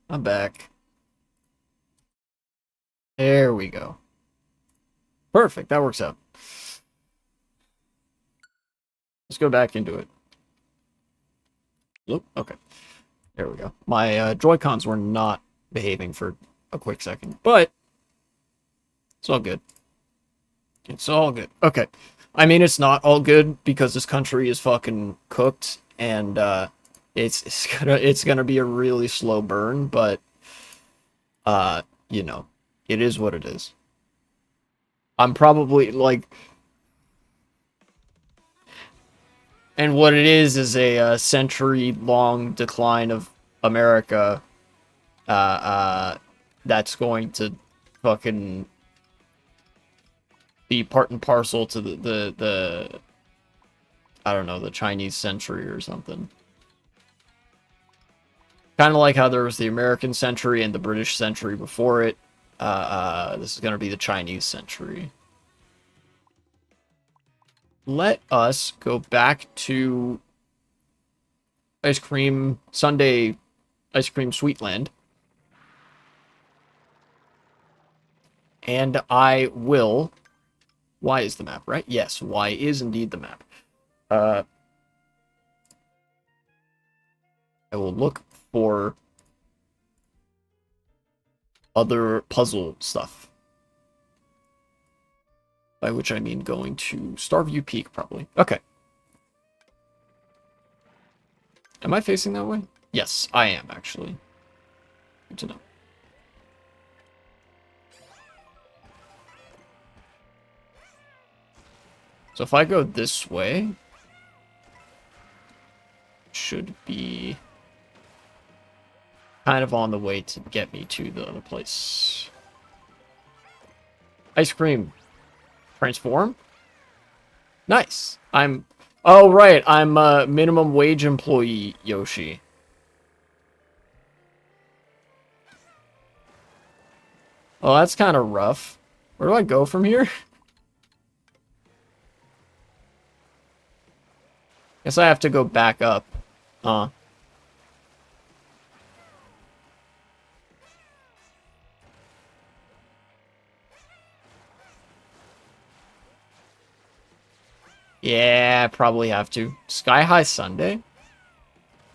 I'm back. There we go. Perfect. That works out. Let's go back into it. Oop, okay. There we go. My Joy-Cons were not behaving for a quick second, but it's all good. It's all good. Okay. I mean, it's not all good because this country is fucking cooked, and it's gonna be a really slow burn, but you know, it is what it is. I'm probably like, and what it is a, century-long decline of America. That's going to fucking be part and parcel to the I don't know, the Chinese century or something. Kind of like how there was the American century and the British century before it. This is going to be the Chinese century. Let us go back to ice cream Sunday, ice cream Sweetland. And I will... Y is the map, right? Yes, Y is indeed the map. I will look for other puzzle stuff. By which I mean going to Starview Peak, probably. Okay. Am I facing that way? Yes, I am, actually. Good to know. So if I go this way, it should be kind of on the way to get me to the other place. Ice cream. Transform? Nice. I'm... Oh, right. I'm a minimum wage employee, Yoshi. Oh, that's kind of rough. Where do I go from here? Guess I have to go back up. Huh. Yeah, probably have to. Sky High Sunday?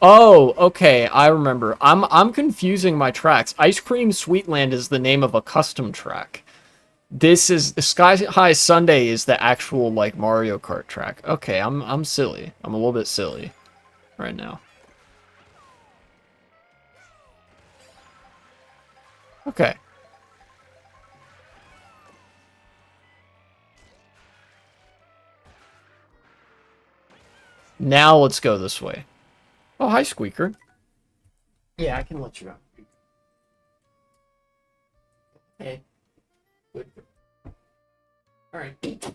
Oh, okay, I remember. I'm confusing my tracks. Ice Cream Sweetland is the name of a custom track. This is Sky High Sunday is the actual like Mario Kart track. Okay, I'm silly. I'm a little bit silly right now. Okay. Now let's go this way. Oh, hi, Squeaker. Yeah, I can let you out. Hey. Good. All right.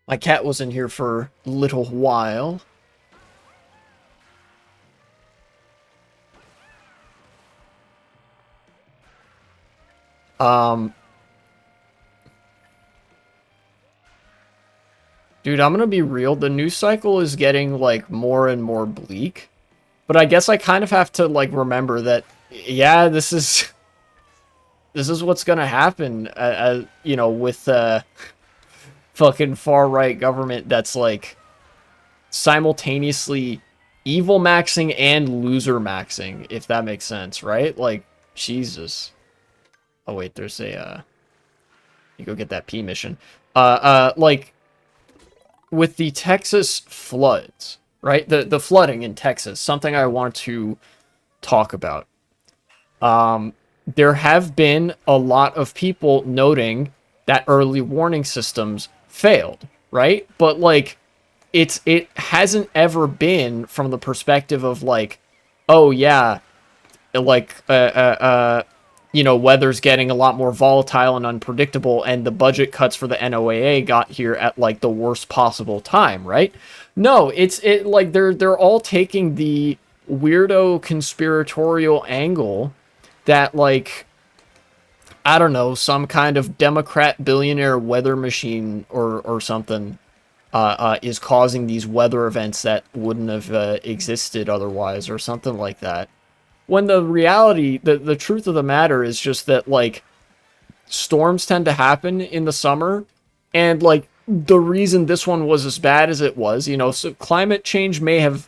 My cat was in here for a little while. Um, Dude, I'm gonna be real. The news cycle is getting, like, more and more bleak. But I guess I kind of have to, like, remember that, yeah, this is... This is what's gonna happen, you know, with, fucking far-right government that's, like, simultaneously evil maxing and loser maxing, if that makes sense, right? Like, Jesus. Oh, wait, there's a, you go get that P mission. Like, with the Texas floods, right? The flooding in Texas, something I want to talk about. There have been a lot of people noting that early warning systems failed, right? But like it hasn't ever been from the perspective of like, oh yeah, like you know, weather's getting a lot more volatile and unpredictable, and the budget cuts for the NOAA got here at like the worst possible time, right? No, it like they're all taking the weirdo conspiratorial angle that like I don't know, some kind of Democrat billionaire weather machine or something is causing these weather events that wouldn't have existed otherwise, or something like that. When the reality, the truth of the matter is just that, like, storms tend to happen in the summer, and, like, the reason this one was as bad as it was, so climate change may have,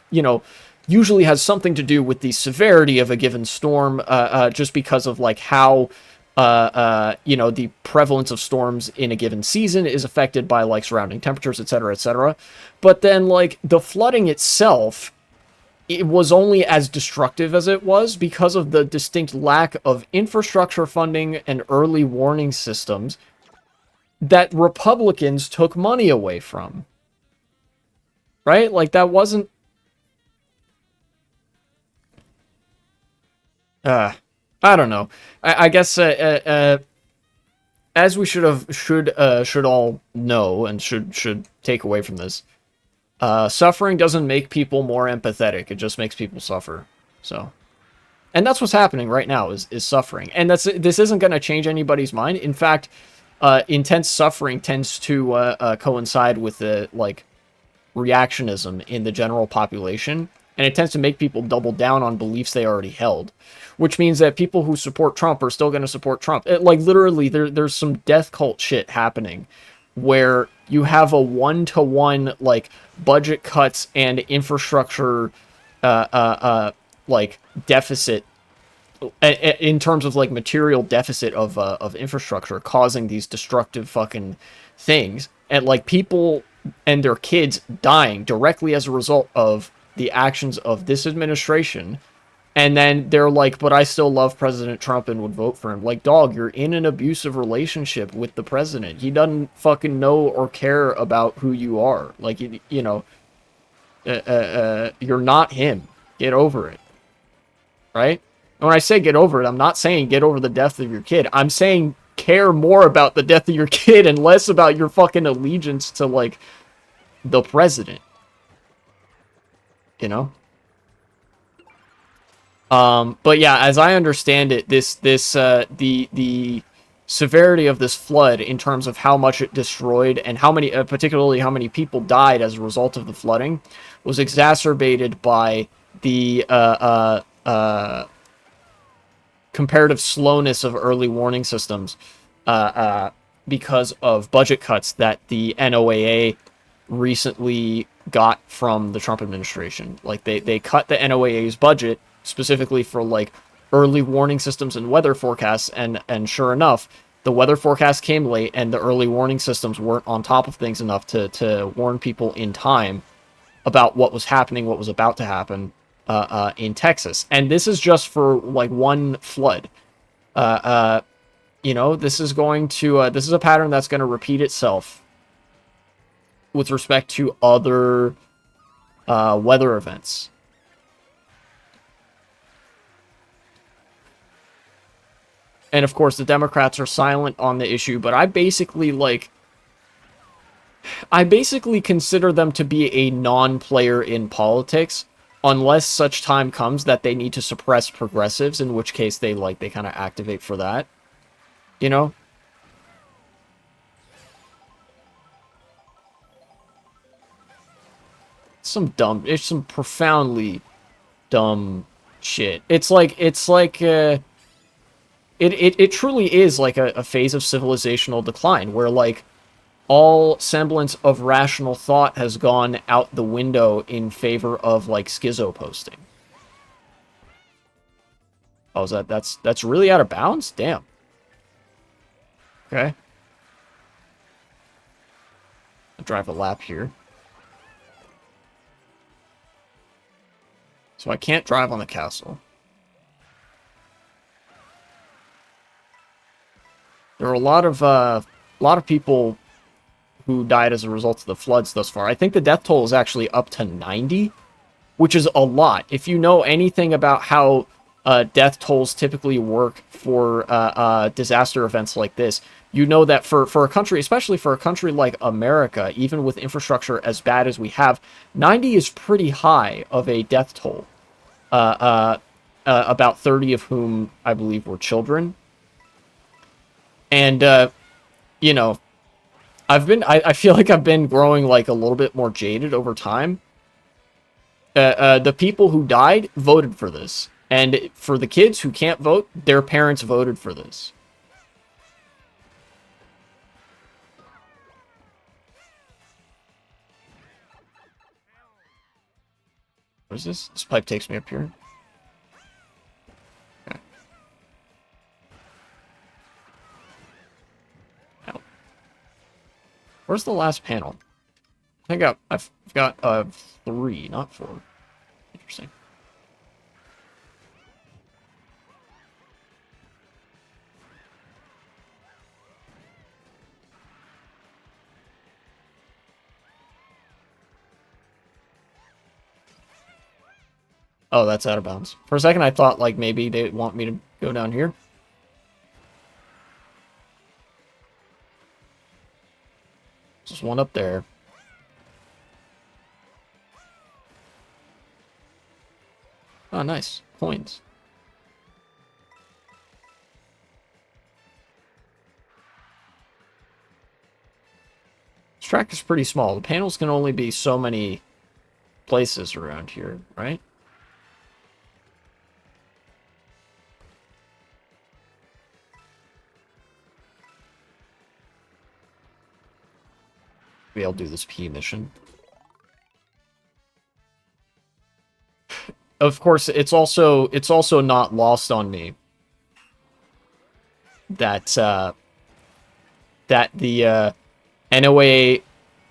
usually has something to do with the severity of a given storm, just because of, like, how the prevalence of storms in a given season is affected by, like, surrounding temperatures, etc., etc. But then, like, the flooding itself, it was only as destructive as it was because of the distinct lack of infrastructure funding and early warning systems that Republicans took money away from. Right? Like, that wasn't. Uh, I don't know. I guess as we should all know and should take away from this, suffering doesn't make people more empathetic. It just makes people suffer. So, and that's what's happening right now is suffering. And this isn't going to change anybody's mind. In fact, intense suffering tends to coincide with the, like, reactionism in the general population, and it tends to make people double down on beliefs they already held, which means that people who support Trump are still going to support Trump. Like, literally, there's some death cult shit happening where you have a one-to-one, like, budget cuts and infrastructure like, deficit in terms of, like, material deficit of infrastructure causing these destructive fucking things, and, like, people and their kids dying directly as a result of the actions of this administration. And then they're like, but I still love President Trump and would vote for him. Like, dog, you're in an abusive relationship with the president. He doesn't fucking know or care about who you are. Like, you're not him. Get over it. Right? And when I say get over it, I'm not saying get over the death of your kid. I'm saying care more about the death of your kid and less about your fucking allegiance to, like, the president. You know? But yeah, as I understand it, the severity of this flood in terms of how much it destroyed and how many, particularly how many people died as a result of the flooding, was exacerbated by the comparative slowness of early warning systems, because of budget cuts that the NOAA recently got from the Trump administration. Like, they cut the NOAA's budget specifically for, like, early warning systems and weather forecasts, and sure enough, the weather forecast came late and the early warning systems weren't on top of things enough to warn people in time about what was happening, what was about to happen in Texas. And this is just for, like, one flood. This is going to this is a pattern that's going to repeat itself with respect to other weather events. And of course, the Democrats are silent on the issue, but I basically consider them to be a non-player in politics, unless such time comes that they need to suppress progressives, in which case they kind of activate for that. You know? It's some profoundly dumb shit. It truly is like a phase of civilizational decline where, like, all semblance of rational thought has gone out the window in favor of, like, schizo posting. Oh, that's really out of bounds? Damn. Okay. I'll drive a lap here. So I can't drive on the castle. There are a lot of people who died as a result of the floods thus far. I think the death toll is actually up to 90, which is a lot. If you know anything about how death tolls typically work for disaster events like this, you know that for a country, especially for a country like America, even with infrastructure as bad as we have, 90 is pretty high of a death toll. About 30 of whom I believe were children. And, I feel like I've been growing like a little bit more jaded over time. The people who died voted for this. And for the kids who can't vote, their parents voted for this. What is this? This pipe takes me up here. Okay. Now, where's the last panel? I've got 3, not 4. Interesting. Oh, that's out of bounds. For a second, I thought like maybe they want me to go down here. Just one up there. Oh, nice. Coins. This track is pretty small. The panels can only be so many places around here, right? Maybe I'll do this P mission. Of course, it's also not lost on me that that the NOA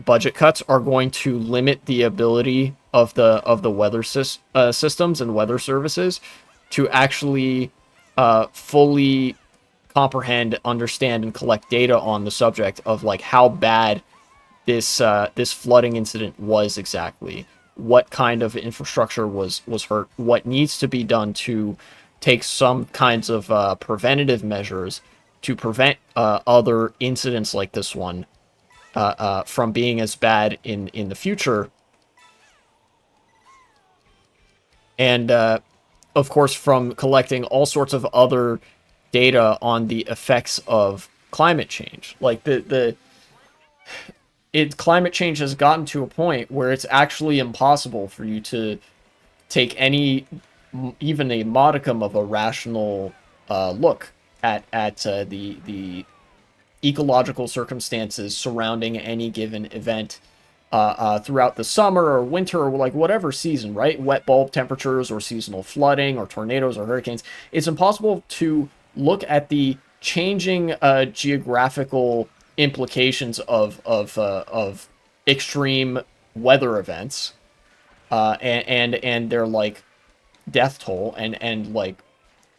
budget cuts are going to limit the ability of the weather systems and weather services to actually fully comprehend, understand, and collect data on the subject of like how bad this flooding incident was exactly, what kind of infrastructure was hurt, what needs to be done to take some kinds of preventative measures to prevent other incidents like this one from being as bad in the future. And of course, from collecting all sorts of other data on the effects of climate change. Like climate change has gotten to a point where it's actually impossible for you to take any, even a modicum of a rational look at the ecological circumstances surrounding any given event throughout the summer or winter or like whatever season, right? Wet bulb temperatures or seasonal flooding or tornadoes or hurricanes. It's impossible to look at the changing geographical implications of extreme weather events and their like death toll and like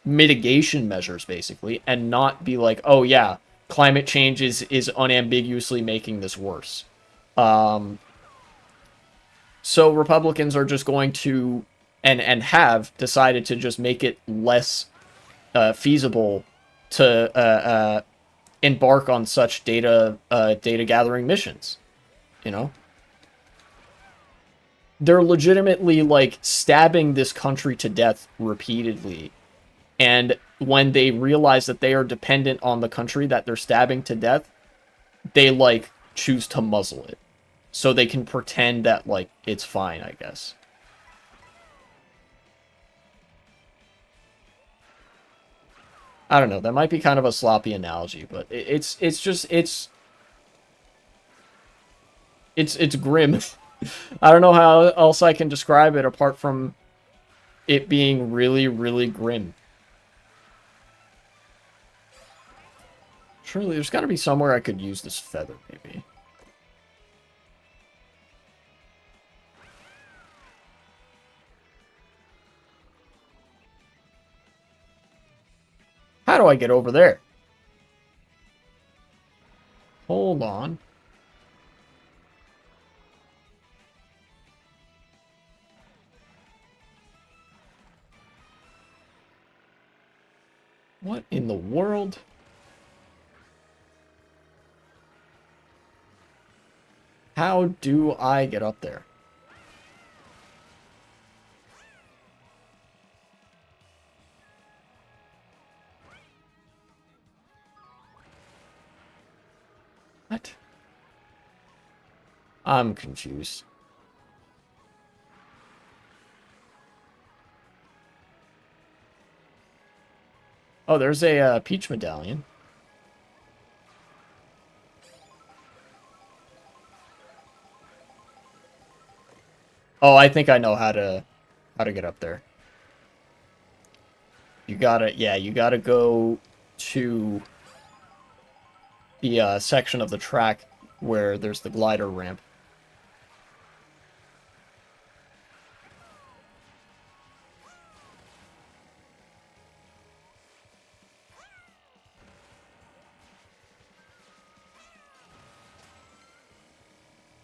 mitigation measures basically, and not be like, oh yeah, climate change is unambiguously making this worse. So Republicans are just going to and have decided to just make it less feasible to embark on such data gathering missions. You know, they're legitimately like stabbing this country to death repeatedly, and when they realize that they are dependent on the country that they're stabbing to death, they like choose to muzzle it so they can pretend that like it's fine, I guess. I don't know. That might be kind of a sloppy analogy, but it's grim. I don't know how else I can describe it apart from it being really, really grim. Surely there's got to be somewhere I could use this feather, maybe. How do I get over there? Hold on. What in the world? How do I get up there? What? I'm confused. Oh, there's a peach medallion. Oh, I think I know how to get up there. You gotta, yeah, you gotta go to the section of the track where there's the glider ramp.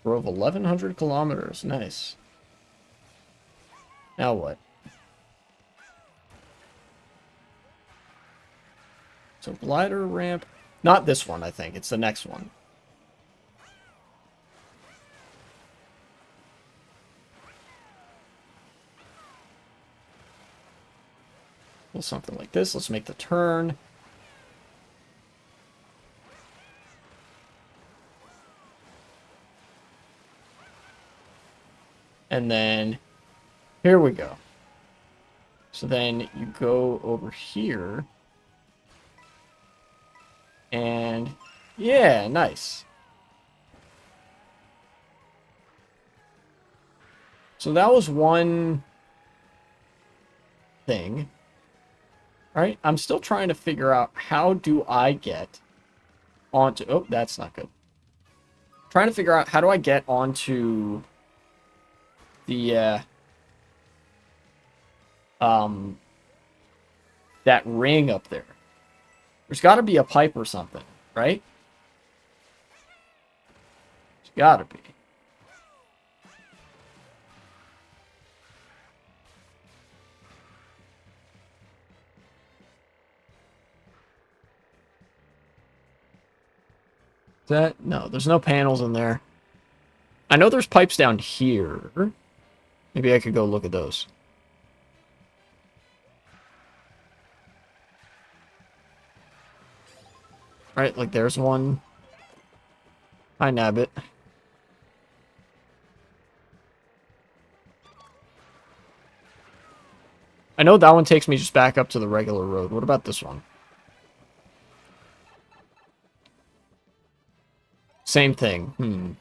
Drove 1,100 kilometers. Nice. Now what? So glider ramp. Not this one, I think. It's the next one. Well, something like this. Let's make the turn. And then here we go. So then you go over here. And yeah, nice. So that was one thing. All right, I'm still trying to figure out how do I get onto... Oh, that's not good. Trying to figure out how do I get onto the that ring up there. There's got to be a pipe or something, right? There's got to be. That no, there's no panels in there. I know there's pipes down here. Maybe I could go look at those. Right, like there's one. Hi, Nabbit. I know that one takes me just back up to the regular road. What about this one? Same thing.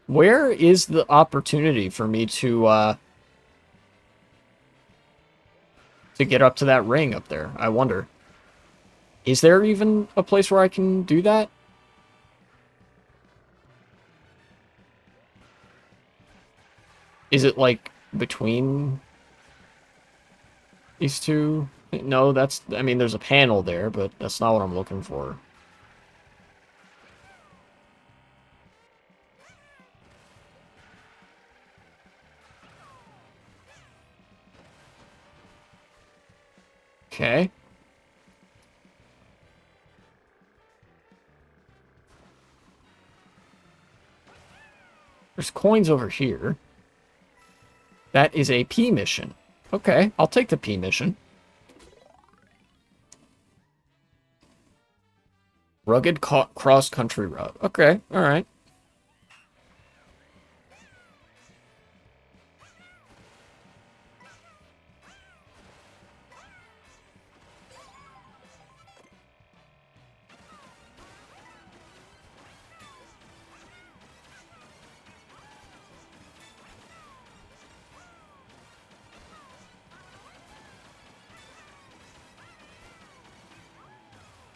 Where is the opportunity for me to get up to that ring up there? I wonder. Is there even a place where I can do that? Is it like between these two? No, that's... I mean, there's a panel there, but that's not what I'm looking for. Okay. There's coins over here. That is a P mission. Okay, I'll take the P mission. Rugged cross-country route. Okay, alright.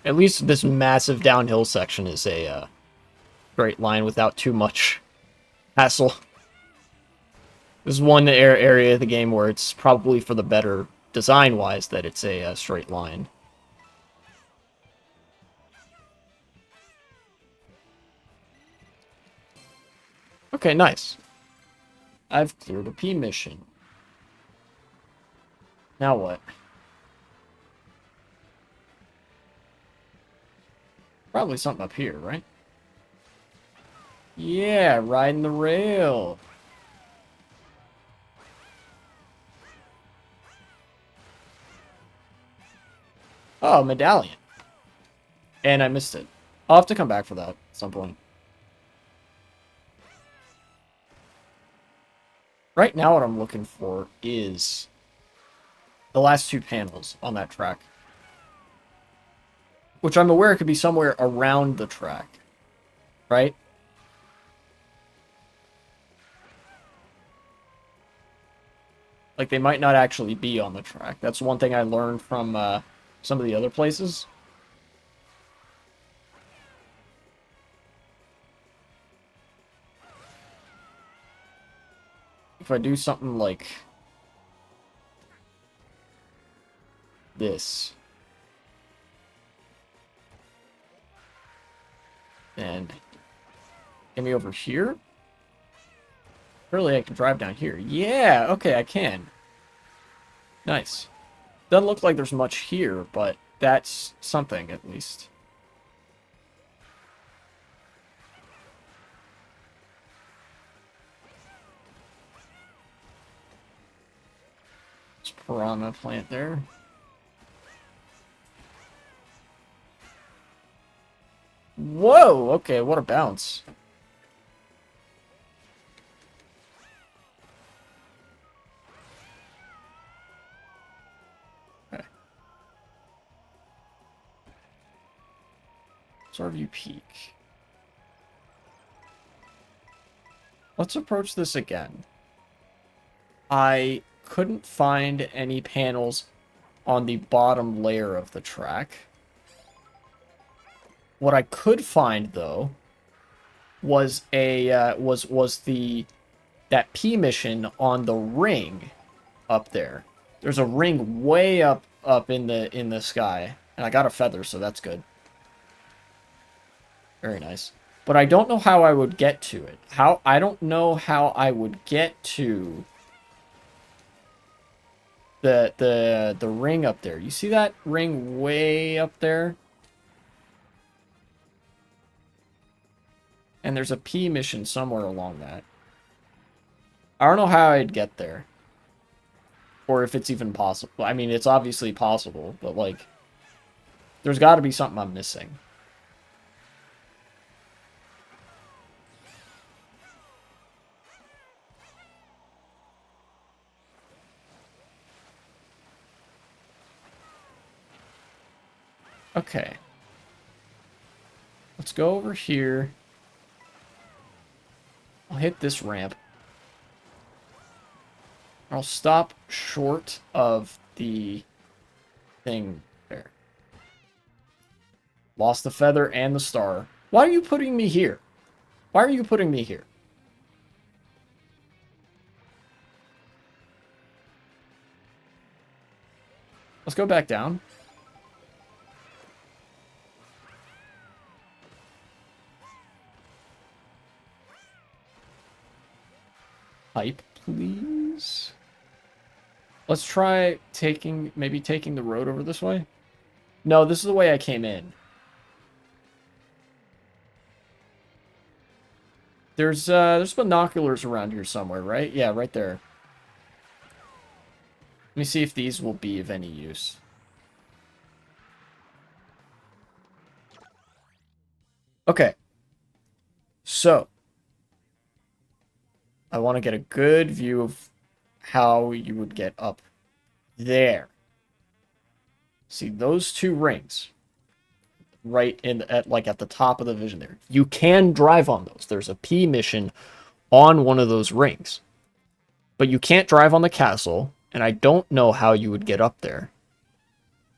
At least this massive downhill section is a straight line without too much hassle. This is one area of the game where it's probably for the better, design-wise, that it's a straight line. Okay, nice. I've cleared a P mission. Now what? Probably something up here, right? Yeah, riding the rail. Oh, medallion. And I missed it. I'll have to come back for that at some point. Right now what I'm looking for is the last two panels on that track. Which I'm aware could be somewhere around the track. Right? Like, they might not actually be on the track. That's one thing I learned from some of the other places. If I do something like this, and get me over here. Surely I can drive down here. Yeah, okay, I can. Nice. Doesn't look like there's much here, but that's something at least. There's a piranha plant there. Whoa, okay, what a bounce. Okay. Starview Peak. Let's approach this again. I couldn't find any panels on the bottom layer of the track. What I could find though was a was the that P mission on the ring up there. There's a ring way up in the sky, and I got a feather, so that's good. Very nice. But I don't know how I would get to it. I don't know how I would get to the ring up there. You see that ring way up there? And there's a P mission somewhere along that. I don't know how I'd get there. Or if it's even possible. I mean, it's obviously possible, but, like, there's got to be something I'm missing. Okay. Let's go over here. I'll hit this ramp. I'll stop short of the thing there. Lost the feather and the star. Why are you putting me here? Why are you putting me here? Let's go back down. Pipe, please. Let's try maybe taking the road over this way. No, this is the way I came in. There's binoculars around here somewhere, right? Yeah, right there. Let me see if these will be of any use. Okay. So, I want to get a good view of how you would get up there. See those two rings right at the top of the vision there. You can drive on those. There's a P mission on one of those rings. But you can't drive on the castle, and I don't know how you would get up there.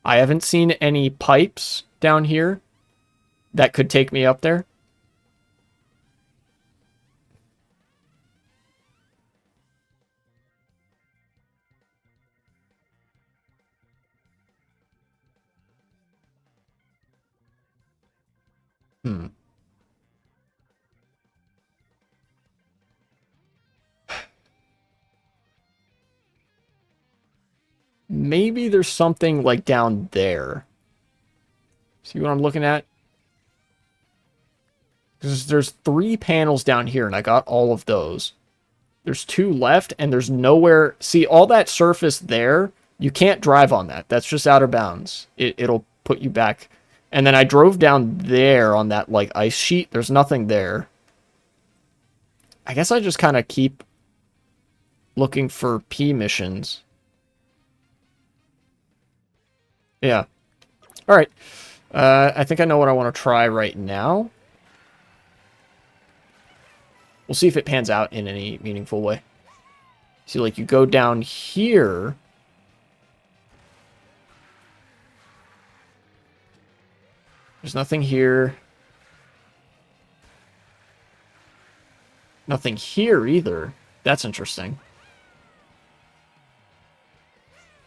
I haven't seen any pipes down here that could take me up there. Maybe there's something like down there. See what I'm looking at? There's 3 panels down here, and I got all of those. There's 2 left, and there's nowhere... See, all that surface there, you can't drive on that. That's just out of bounds. It'll put you back And then I drove down there on that, like, ice sheet. There's nothing there. I guess I just kind of keep looking for P missions. Yeah. All right. I think I know what I want to try right now. We'll see if it pans out in any meaningful way. See, like, you go down here. There's nothing here. Nothing here either. That's interesting.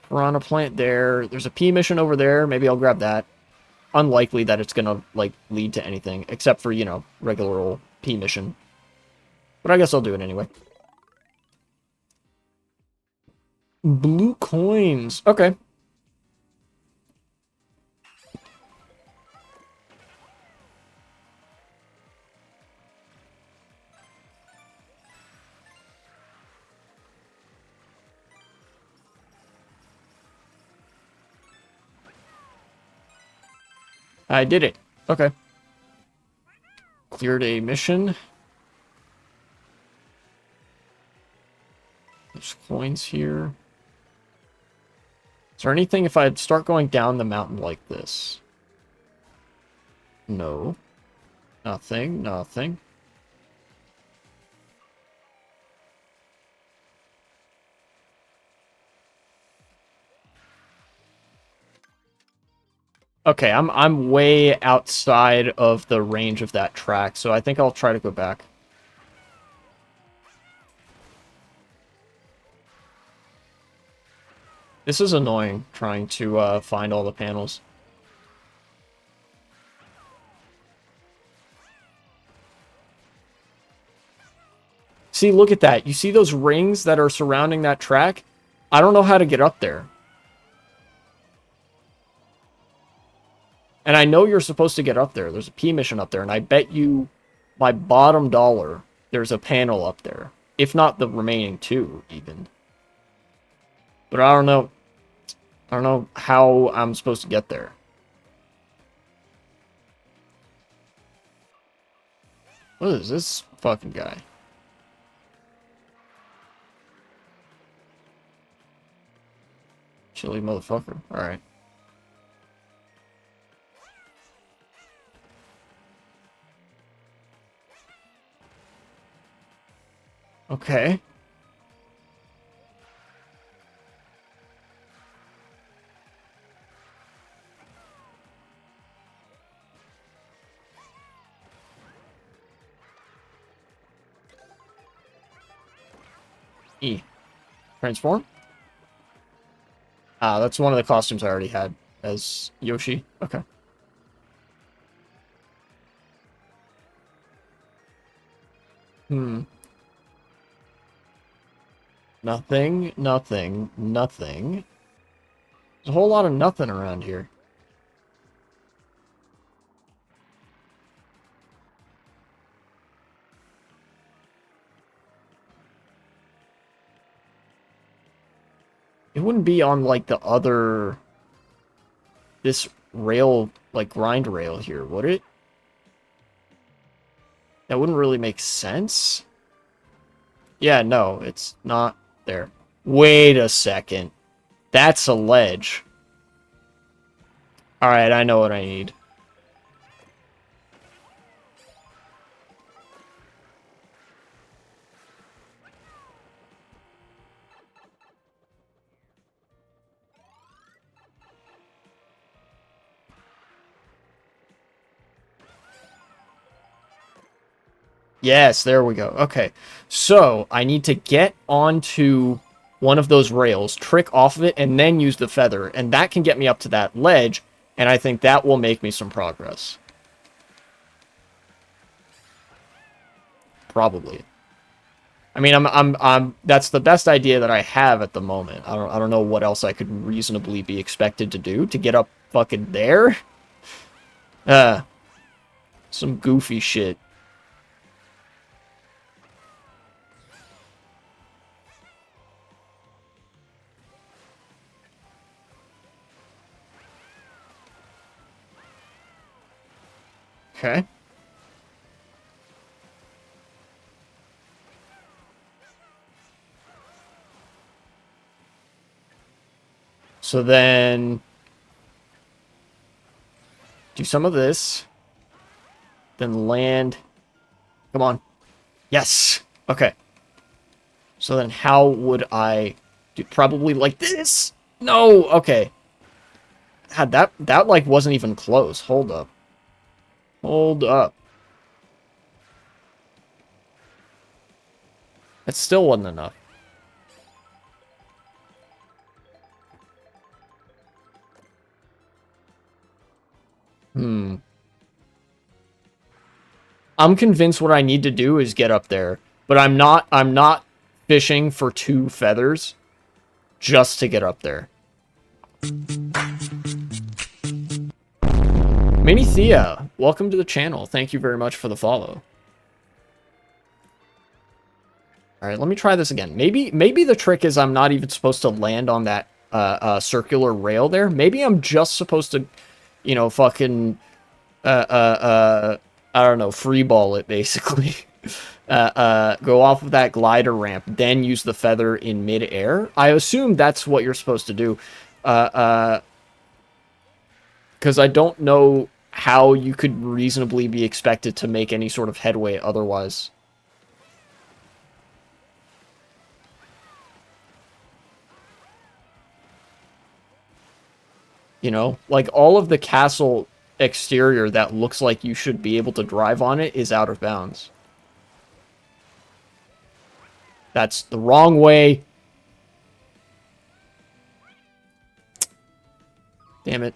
Piranha plant there. There's a P mission over there. Maybe I'll grab that. Unlikely that it's gonna, like, lead to anything. Except for, you know, regular old P mission. But I guess I'll do it anyway. Blue coins. Okay. I did it. Okay. Cleared a mission. There's coins here. Is there anything if I start going down the mountain like this? No. Nothing. Nothing. Okay, I'm way outside of the range of that track, so I think I'll try to go back. This is annoying, trying to find all the panels. See, look at that. You see those rings that are surrounding that track? I don't know how to get up there. And I know you're supposed to get up there. There's a P mission up there, and I bet you my bottom dollar there's a panel up there. If not the remaining two, even. But I don't know. I don't know how I'm supposed to get there. What is this fucking guy? Chilly motherfucker. Alright. Okay. E. Transform? Ah, that's one of the costumes I already had as Yoshi. Okay. Hmm. Nothing, nothing, nothing. There's a whole lot of nothing around here. It wouldn't be on, like, the other... This rail, like, grind rail here, would it? That wouldn't really make sense. Yeah, no, it's not there. Wait a second. That's a ledge. Alright, I know what I need. Yes, there we go. Okay. So, I need to get onto one of those rails, trick off of it, and then use the feather. And that can get me up to that ledge, and I think that will make me some progress. Probably. I mean, that's the best idea that I have at the moment. I don't know what else I could reasonably be expected to do to get up fucking there. Uh, some goofy shit. Okay. So then do some of this. Then land. Come on. Yes. Okay. So then how would I do? Probably like this? No. Okay. God, that like wasn't even close. Hold up. Hold up. It still wasn't enough. Hmm. I'm convinced what I need to do is get up there, but I'm not fishing for 2 feathers just to get up there. Mini Thea, welcome to the channel. Thank you very much for the follow. All right, let me try this again. Maybe the trick is I'm not even supposed to land on that circular rail there. Maybe I'm just supposed to, you know, fucking I don't know, free ball it basically. Go off of that glider ramp, then use the feather in mid-air. I assume that's what you're supposed to do. Because I don't know how you could reasonably be expected to make any sort of headway otherwise. You know, like all of the castle exterior that looks like you should be able to drive on it is out of bounds. That's the wrong way. Damn it.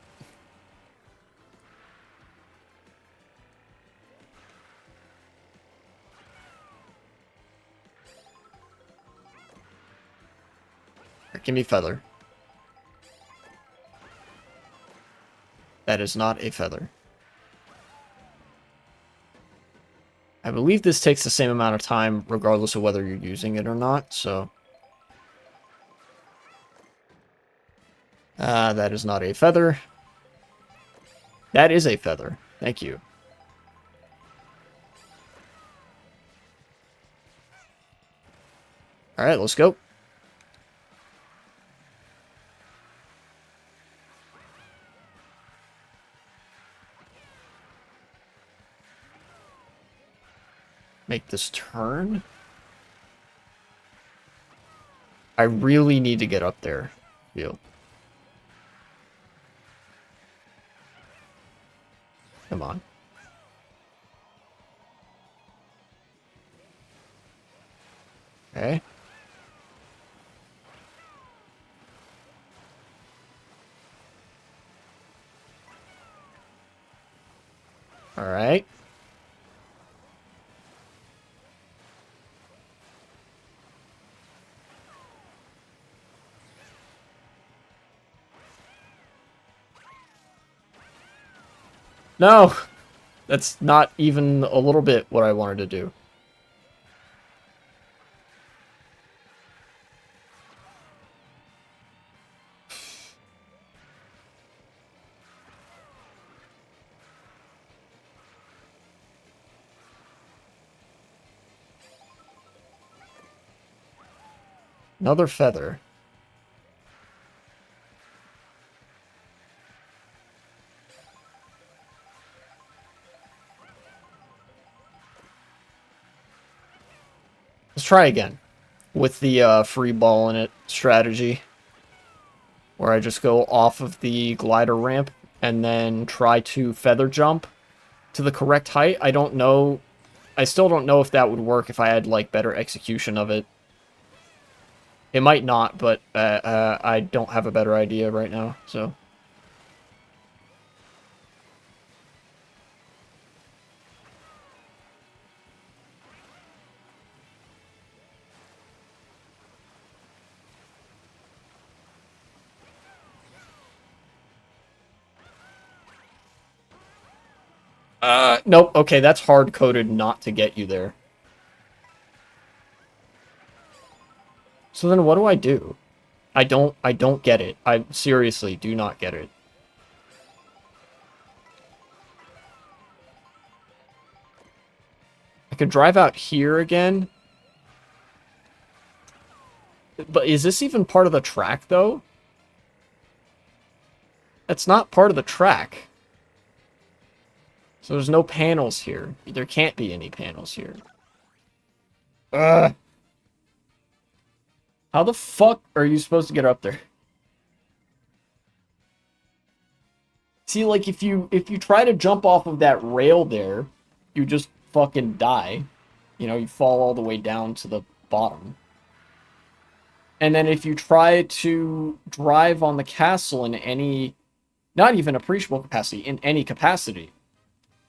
Here, give me feather. That is not a feather. I believe this takes the same amount of time regardless of whether you're using it or not, so... that is not a feather. That is a feather. Thank you. Alright, let's go. Make this turn. I really need to get up there. Feel. Come on. Okay. Alright. No! That's not even a little bit what I wanted to do. Another feather. Let's try again. With the free ball in it strategy. Where I just go off of the glider ramp and then try to feather jump to the correct height. I don't know. I still don't know if that would work if I had, like, better execution of it. It might not, but I don't have a better idea right now, so... Nope, okay, that's hard-coded not to get you there. So then what do I do? I don't get it. I seriously do not get it. I could drive out here again. But is this even part of the track, though? That's not part of the track. So there's no panels here. There can't be any panels here. Ugh. How the fuck are you supposed to get up there? See, like, if you try to jump off of that rail there, you just fucking die. You know, you fall all the way down to the bottom. And then if you try to drive on the castle in any, not even appreciable capacity, in any capacity,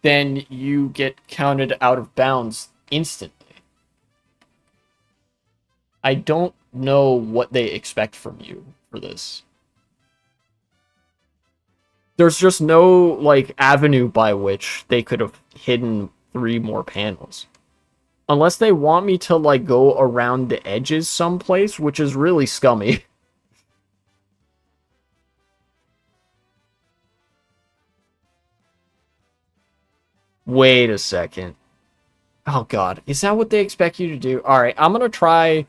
then you get counted out of bounds instantly. I don't know what they expect from you for this. There's just no, like, avenue by which they could have hidden 3 more panels. Unless they want me to, like, go around the edges someplace, which is really scummy. Wait a second. Oh, God. Is that what they expect you to do? Alright, I'm gonna try...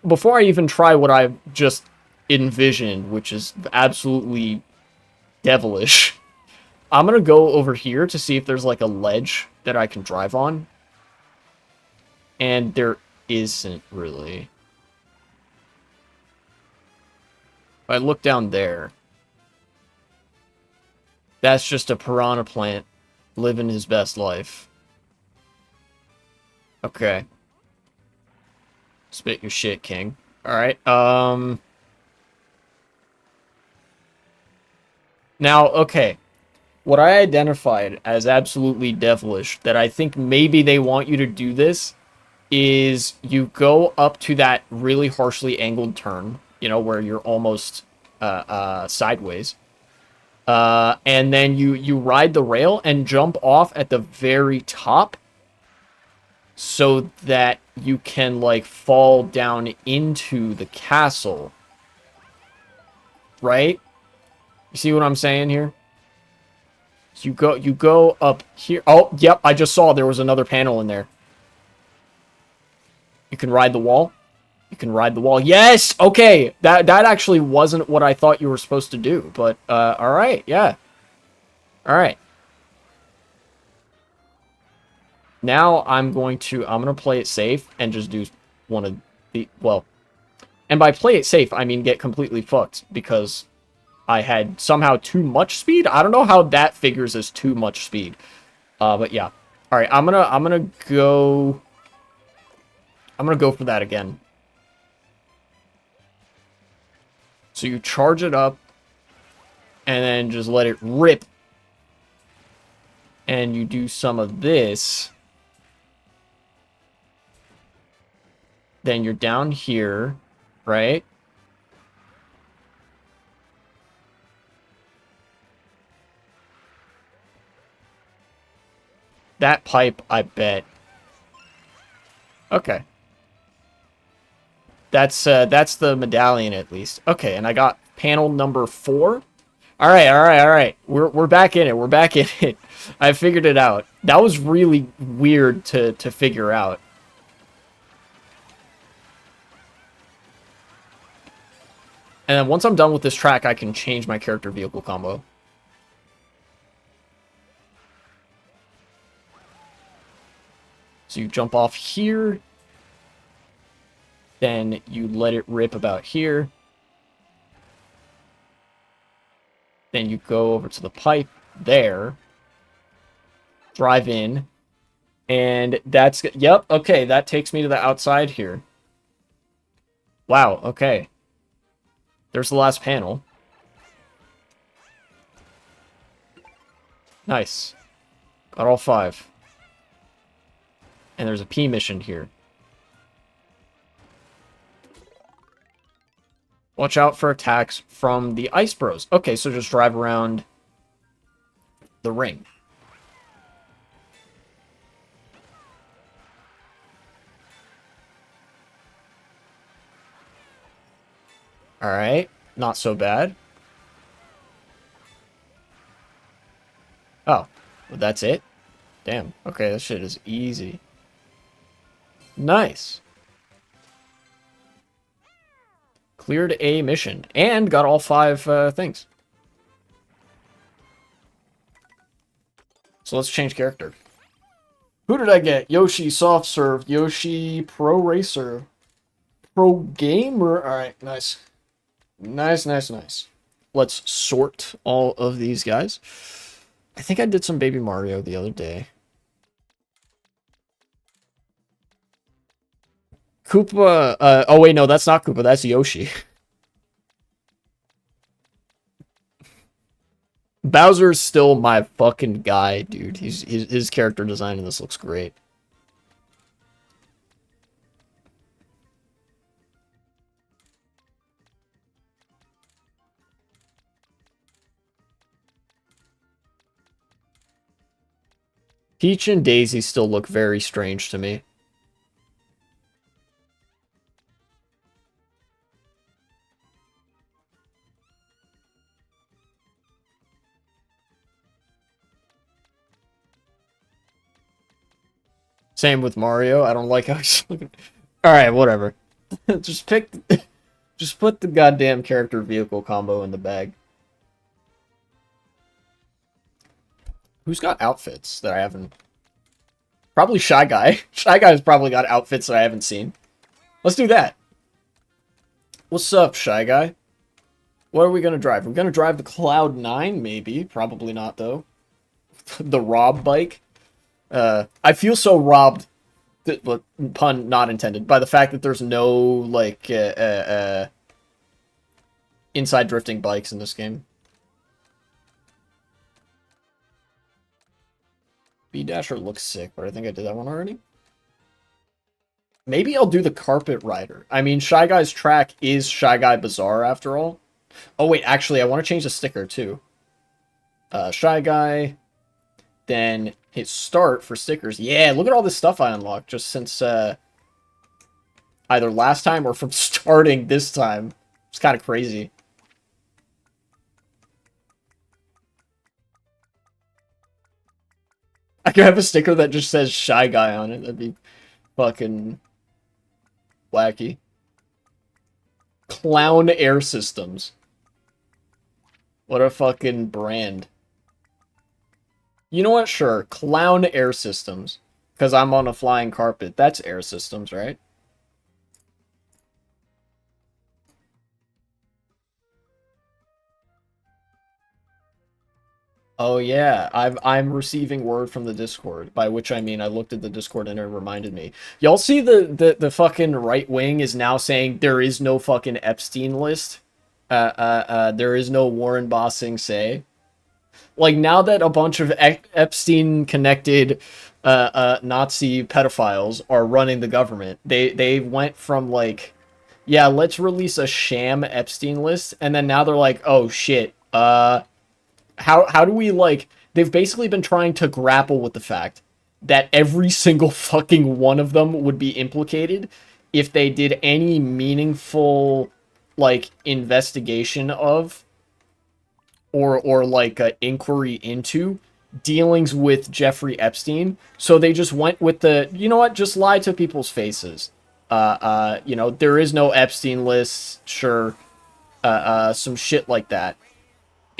Before I even try what I've just envisioned, which is absolutely devilish, I'm gonna go over here to see if there's, like, a ledge that I can drive on. And there isn't, really. If I look down there, that's just a piranha plant living his best life. Okay. Spit your shit, King. Alright, Now, okay. What I identified as absolutely devilish, that I think maybe they want you to do this, is you go up to that really harshly angled turn, you know, where you're almost sideways. And then you ride the rail and jump off at the very top so that you can, like, fall down into the castle. Right? You see what I'm saying here? So you go up here. Oh, yep, I just saw there was another panel in there. You can ride the wall. You can ride the wall. Yes! Okay! That actually wasn't what I thought you were supposed to do, but, alright, yeah. Alright. Now I'm gonna play it safe and just do one of the, well, and by play it safe, I mean get completely fucked, because I had somehow too much speed. I don't know how that figures as too much speed. But yeah. Alright, I'm gonna go for that again. So you charge it up, and then just let it rip. And you do some of this. Then you're down here, right? That pipe, I bet. Okay. That's the medallion at least. Okay, and I got panel number 4. Alright. We're back in it. We're back in it. I figured it out. That was really weird to figure out. And then once I'm done with this track, I can change my character vehicle combo. So you jump off here. Then you let it rip about here. Then you go over to the pipe there. Drive in. And that's... Yep, okay, that takes me to the outside here. Wow, okay. There's the last panel. Nice. Got all 5. And there's a P mission here. Watch out for attacks from the Ice Bros. Okay, so just drive around the ring. Alright, not so bad. Oh, well, that's it? Damn, okay, this shit is easy. Nice. Cleared a mission and got all 5 things. So let's change character. Who did I get? Yoshi Soft Serve, Yoshi Pro Racer, Pro Gamer. All right, nice. Nice, nice, nice. Let's sort all of these guys. I think I did some Baby Mario the other day. Koopa, oh wait, no, that's not Koopa, that's Yoshi. Bowser's still my fucking guy, dude. His character design in this looks great. Peach and Daisy still look very strange to me. Same with Mario. I don't like how he's looking. Alright, whatever. Just put the goddamn character vehicle combo in the bag. Who's got outfits that I haven't... Probably Shy Guy. Shy Guy's probably got outfits that I haven't seen. Let's do that. What's up, Shy Guy? What are we gonna drive? We're gonna drive the Cloud 9, maybe. Probably not, though. The Rob bike. I feel so robbed, pun not intended, by the fact that there's no, like, inside drifting bikes in this game. B-Dasher looks sick, but I think I did that one already. Maybe I'll do the Carpet Rider. I mean, Shy Guy's track is Shy Guy Bazaar, after all. Oh, wait, actually, I want to change the sticker, too. Shy Guy... Then hit start for stickers. Yeah, look at all this stuff I unlocked just since either last time or from starting this time. It's kind of crazy. I could have a sticker that just says Shy Guy on it. That'd be fucking wacky. Clown Air Systems. What a fucking brand. You know what? Sure. Clown Air Systems. Because I'm on a flying carpet. That's Air Systems, right? Oh yeah, I'm receiving word from the Discord, by which I mean I looked at the Discord and it reminded me. Y'all see the fucking right wing is now saying there is no fucking Epstein list. There is no Warren Bossing say. Like, now that a bunch of Epstein-connected Nazi pedophiles are running the government, they went from, like, yeah, let's release a sham Epstein list, and then now they're like, oh, shit, how do we, like... They've basically been trying to grapple with the fact that every single fucking one of them would be implicated if they did any meaningful, like, investigation of... or like inquiry into dealings with Jeffrey Epstein. So they just went with the, you know what, just lie to people's faces. You know, there is no Epstein list, sure. Some shit like that.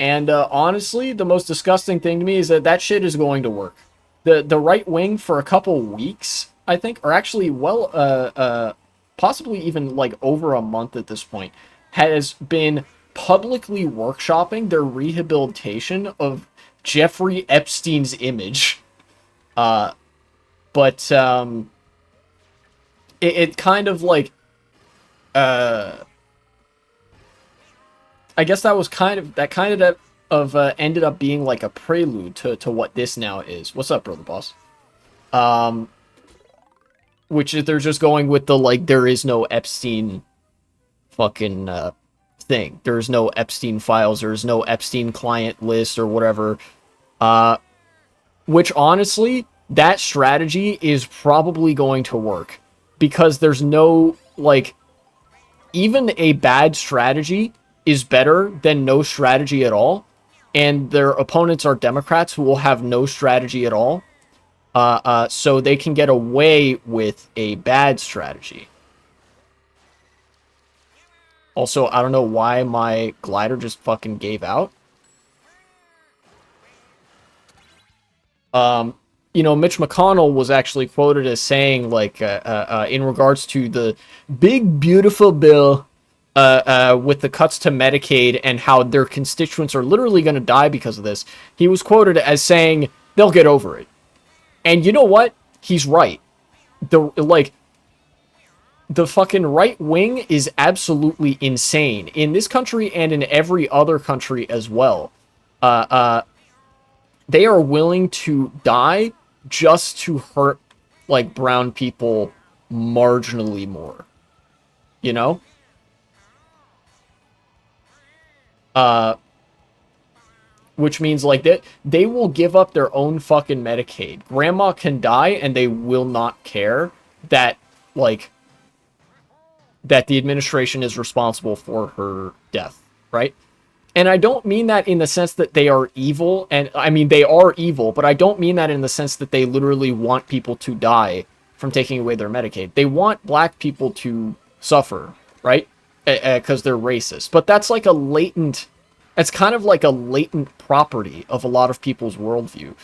And honestly, the most disgusting thing to me is that that shit is going to work. The right wing for a couple weeks, I think, or actually, well, possibly even like over a month at this point, has been publicly workshopping their rehabilitation of Jeffrey Epstein's image. But it kind of like, I guess that was kind of ended up being like a prelude to what this now is. What's up, brother boss? Which is they're just going with the, like, there is no Epstein fucking, thing. There's no Epstein files, there's no Epstein client list or whatever. Which honestly, that strategy is probably going to work. Because there's no, like, even a bad strategy is better than no strategy at all. And their opponents are Democrats who will have no strategy at all. so they can get away with a bad strategy. Also, I don't know why my glider just fucking gave out. Mitch McConnell was actually quoted as saying, like, in regards to the big, beautiful bill with the cuts to Medicaid and how their constituents are literally going to die because of this, he was quoted as saying, they'll get over it. And you know what? He's right. The fucking right wing is absolutely insane in this country and in every other country as well. They are willing to die just to hurt, like, brown people marginally more, you know? Which means, like, they will give up their own fucking Medicaid. Grandma can die and they will not care that, like, that the administration is responsible for her death, right? And I don't mean that in the sense that they are evil, and I mean, they are evil, but I don't mean that in the sense that they literally want people to die from taking away their Medicaid. They want black people to suffer, right? Because they're racist. But that's like a latent, it's kind of like a latent property of a lot of people's worldview.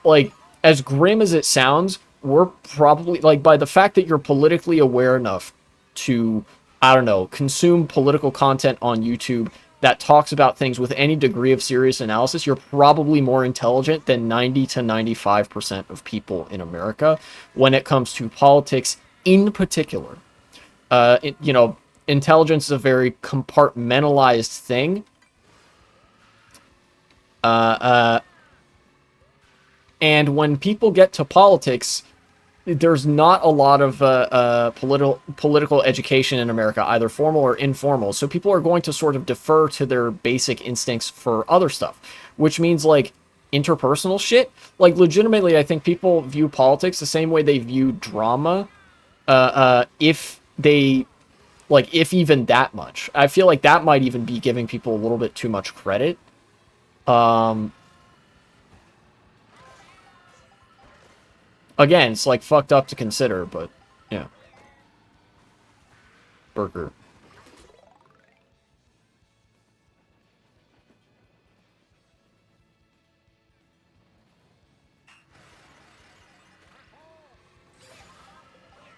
Like, as grim as it sounds, we're probably, like, by the fact that you're politically aware enough to, I don't know, consume political content on YouTube that talks about things with any degree of serious analysis, you're probably more intelligent than 90 to 95% of people in America when it comes to politics in particular. Intelligence is a very compartmentalized thing. And when people get to politics, there's not a lot of political education in America, either formal or informal. So people are going to sort of defer to their basic instincts for other stuff, which means, like, interpersonal shit. Like, legitimately, I think people view politics the same way they view drama, if even that much. I feel like that might even be giving people a little bit too much credit. Again, it's, like, fucked up to consider, but yeah. Burger.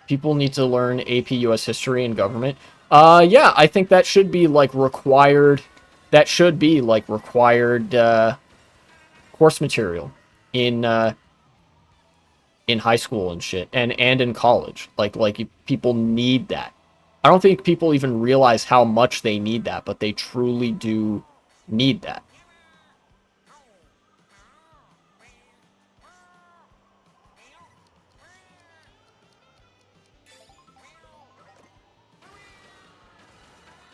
People need to learn AP US history and government. Yeah, I think that should be, like, required. That should be, like, required course material in high school and shit, and in college. Like people need that. I don't think people even realize how much they need that, but they truly do need that.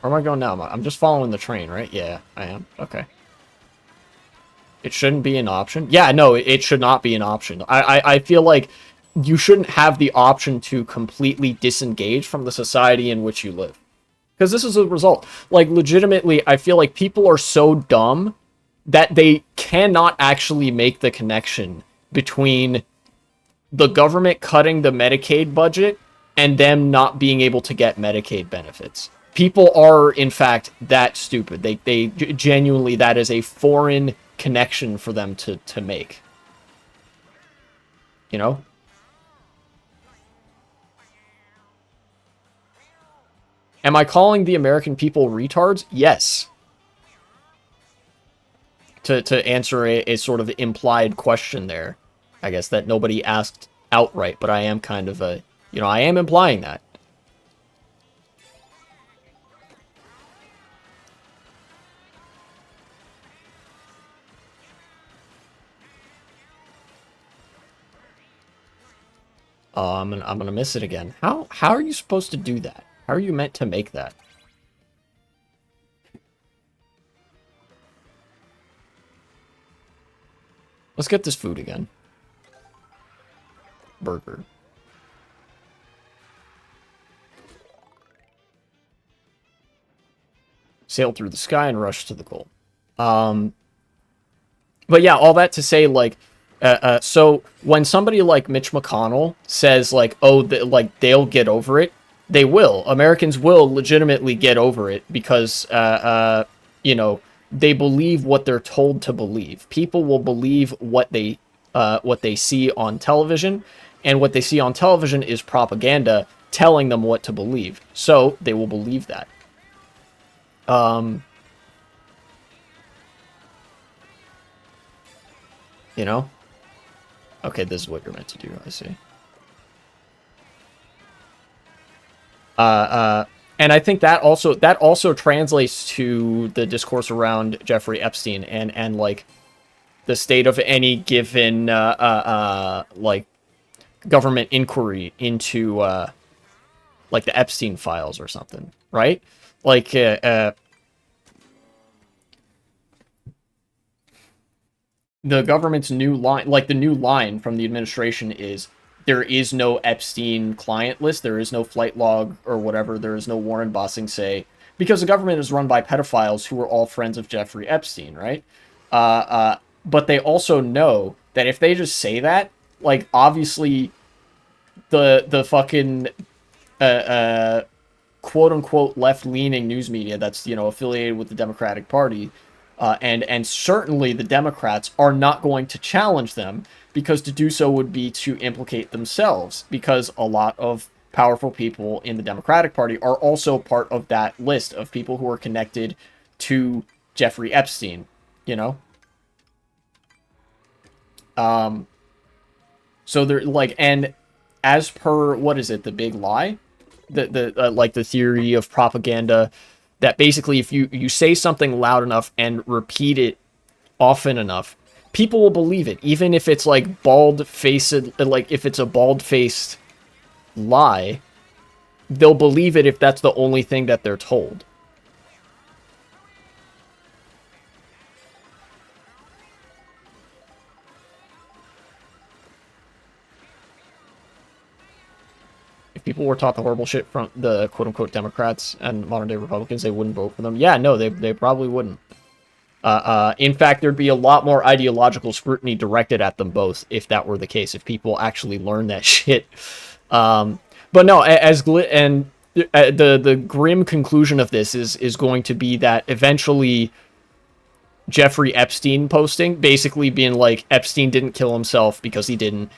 Where am I going now? I'm just following the train, right? Yeah, I am. Okay. It shouldn't be an option. Yeah, no, it should not be an option. I feel like you shouldn't have the option to completely disengage from the society in which you live. Because this is a result. Like, legitimately, I feel like people are so dumb that they cannot actually make the connection between the government cutting the Medicaid budget and them not being able to get Medicaid benefits. People are, in fact, that stupid. They genuinely, that is a foreign connection for them to make. You know? Am I calling the American people retards? Yes. To answer a sort of implied question there. I guess that nobody asked outright, but I am kind of I am implying that. I'm gonna miss it again. How are you supposed to do that? How are you meant to make that? Let's get this food again. Burger. Sail through the sky and rush to the goal. But yeah, all that to say, like, So when somebody like Mitch McConnell says like, "Oh, like they'll get over it," they will. Americans will legitimately get over it because, you know, they believe what they're told to believe. People will believe what they see on television, and what they see on television is propaganda telling them what to believe. So they will believe that. Um, you know. Okay, this is what you're meant to do. I see. Uh, uh, and I think that also translates to the discourse around Jeffrey Epstein and like the state of any given like government inquiry into like the Epstein files or something, right? Like the government's new line, like the new line from the administration is there is no Epstein client list, there is no flight log or whatever, there is no Warren Bossing say, because the government is run by pedophiles who are all friends of Jeffrey Epstein, right? But they also know that if they just say that, like obviously the fucking quote unquote left leaning news media that's affiliated with the Democratic Party, and certainly the Democrats are not going to challenge them because to do so would be to implicate themselves because a lot of powerful people in the Democratic Party are also part of that list of people who are connected to Jeffrey Epstein, you know? Um, so they're like, and as per, what is it, the big lie? The like the theory of propaganda that basically if you say something loud enough and repeat it often enough, people will believe it, even if it's like bald faced, like if it's a bald faced lie, they'll believe it if that's the only thing that they're told. If people were taught the horrible shit from the quote unquote Democrats and modern day Republicans, they wouldn't vote for them. Yeah, no, they probably wouldn't. In fact, there'd be a lot more ideological scrutiny directed at them both if that were the case, if people actually learned that shit. But no, the grim conclusion of this is going to be that eventually Jeffrey Epstein posting, basically being like Epstein didn't kill himself because he didn't.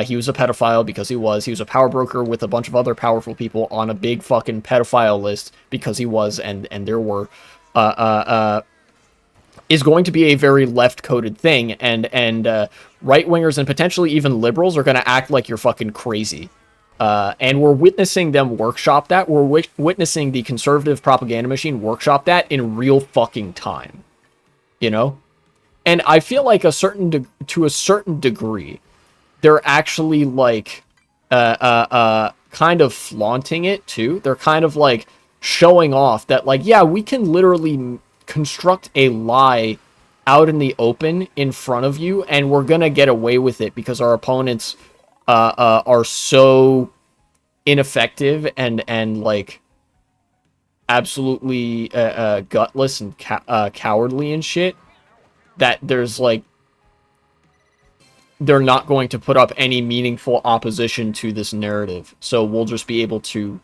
He was a pedophile because he was. He was a power broker with a bunch of other powerful people on a big fucking pedophile list because he was, and there were. Uh, uh, uh, is going to be a very left-coded thing, and right-wingers and potentially even liberals are going to act like you're fucking crazy. And we're witnessing them workshop that. We're witnessing the conservative propaganda machine workshop that in real fucking time. You know? And I feel like to a certain degree, they're actually like kind of flaunting it too. They're kind of like showing off that like, yeah, we can literally construct a lie out in the open in front of you, and we're gonna get away with it because our opponents are so ineffective and like absolutely gutless and cowardly and shit that there's like they're not going to put up any meaningful opposition to this narrative. So we'll just be able to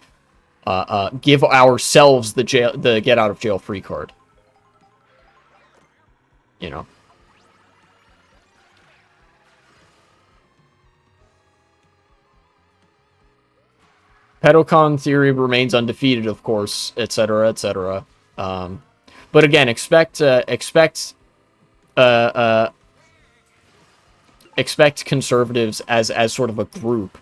give ourselves the get out of jail free card. You know, pedocon theory remains undefeated, of course, etc., etc. Um, but again, uh, uh, expect conservatives as sort of a group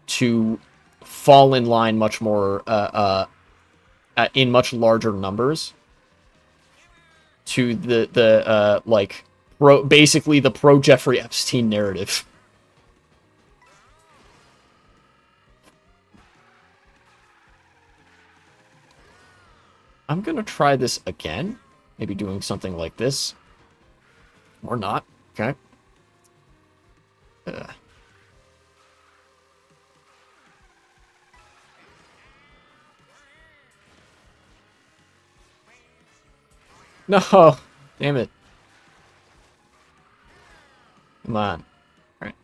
to fall in line much more in much larger numbers to the like basically the pro Jeffrey Epstein narrative. I'm gonna try this again, maybe doing something like this or not. Okay. Uh, no, damn it. Come on. All right.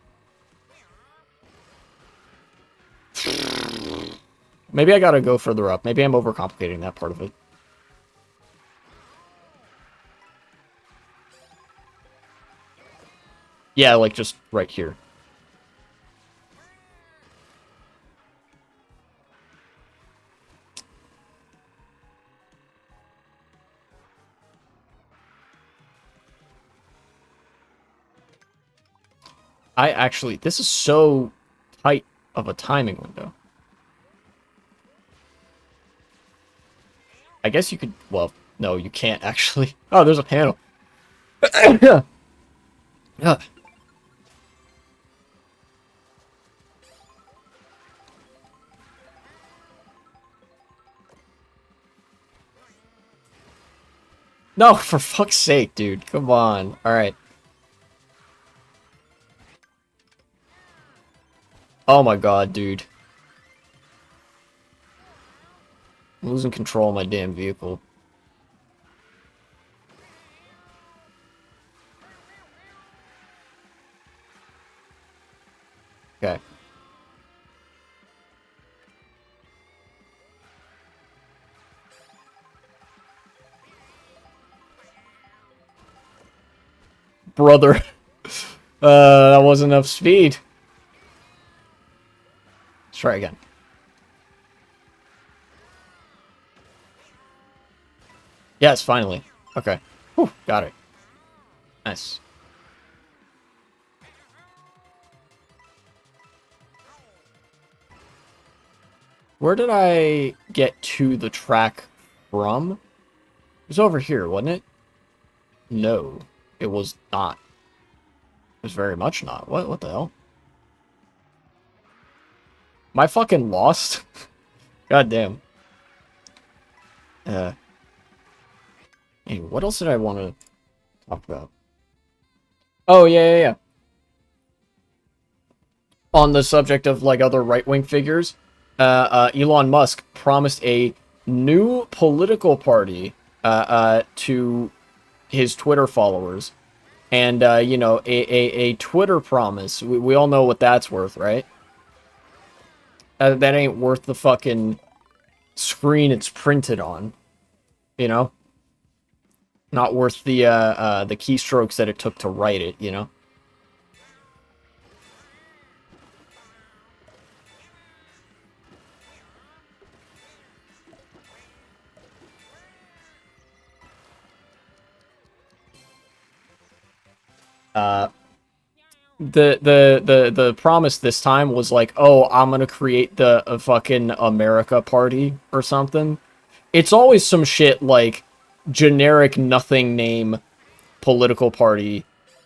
Maybe I gotta go further up. Maybe I'm overcomplicating that part of it. Yeah, like just right here. This is so tight of a timing window. I guess you could, well, no, you can't actually. Oh, there's a panel. Yeah. Yeah. No, for fuck's sake, dude. Come on. All right. Oh my god, dude. I'm losing control of my damn vehicle. Okay. Brother. That wasn't enough speed. Let's try again. Yes, finally. Okay. Whew, got it. Nice. Where did I get to the track from? It was over here, wasn't it? No, it was not. It was very much not. What the hell? Am I fucking lost? God damn. Hey, what else did I want to talk about? Oh, yeah. On the subject of, like, other right-wing figures, Elon Musk promised a new political party to his Twitter followers. And, you know, a Twitter promise. We all know what that's worth, right? That ain't worth the fucking screen it's printed on. You know? Not worth the keystrokes that it took to write it, you know? The promise this time was like, oh, I'm gonna create the fucking America Party or something. It's always some shit like generic nothing name political party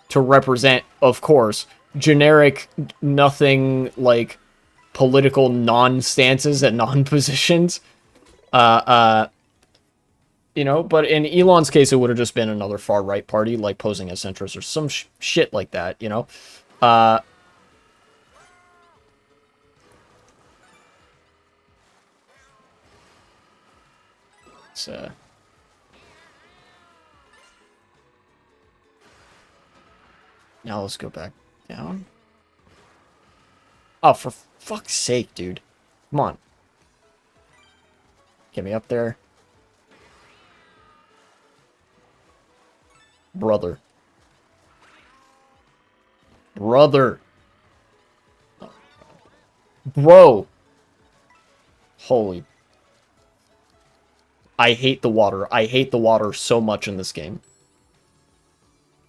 to represent, of course, generic nothing like political non-stances and non-positions. You know, but in Elon's case, it would have just been another far-right party, like posing as centrist or some shit like that, you know? It's, now let's go back down. Oh, for fuck's sake, dude. Come on. Get me up there. Brother. Brother. Bro. Holy. I hate the water. I hate the water so much in this game.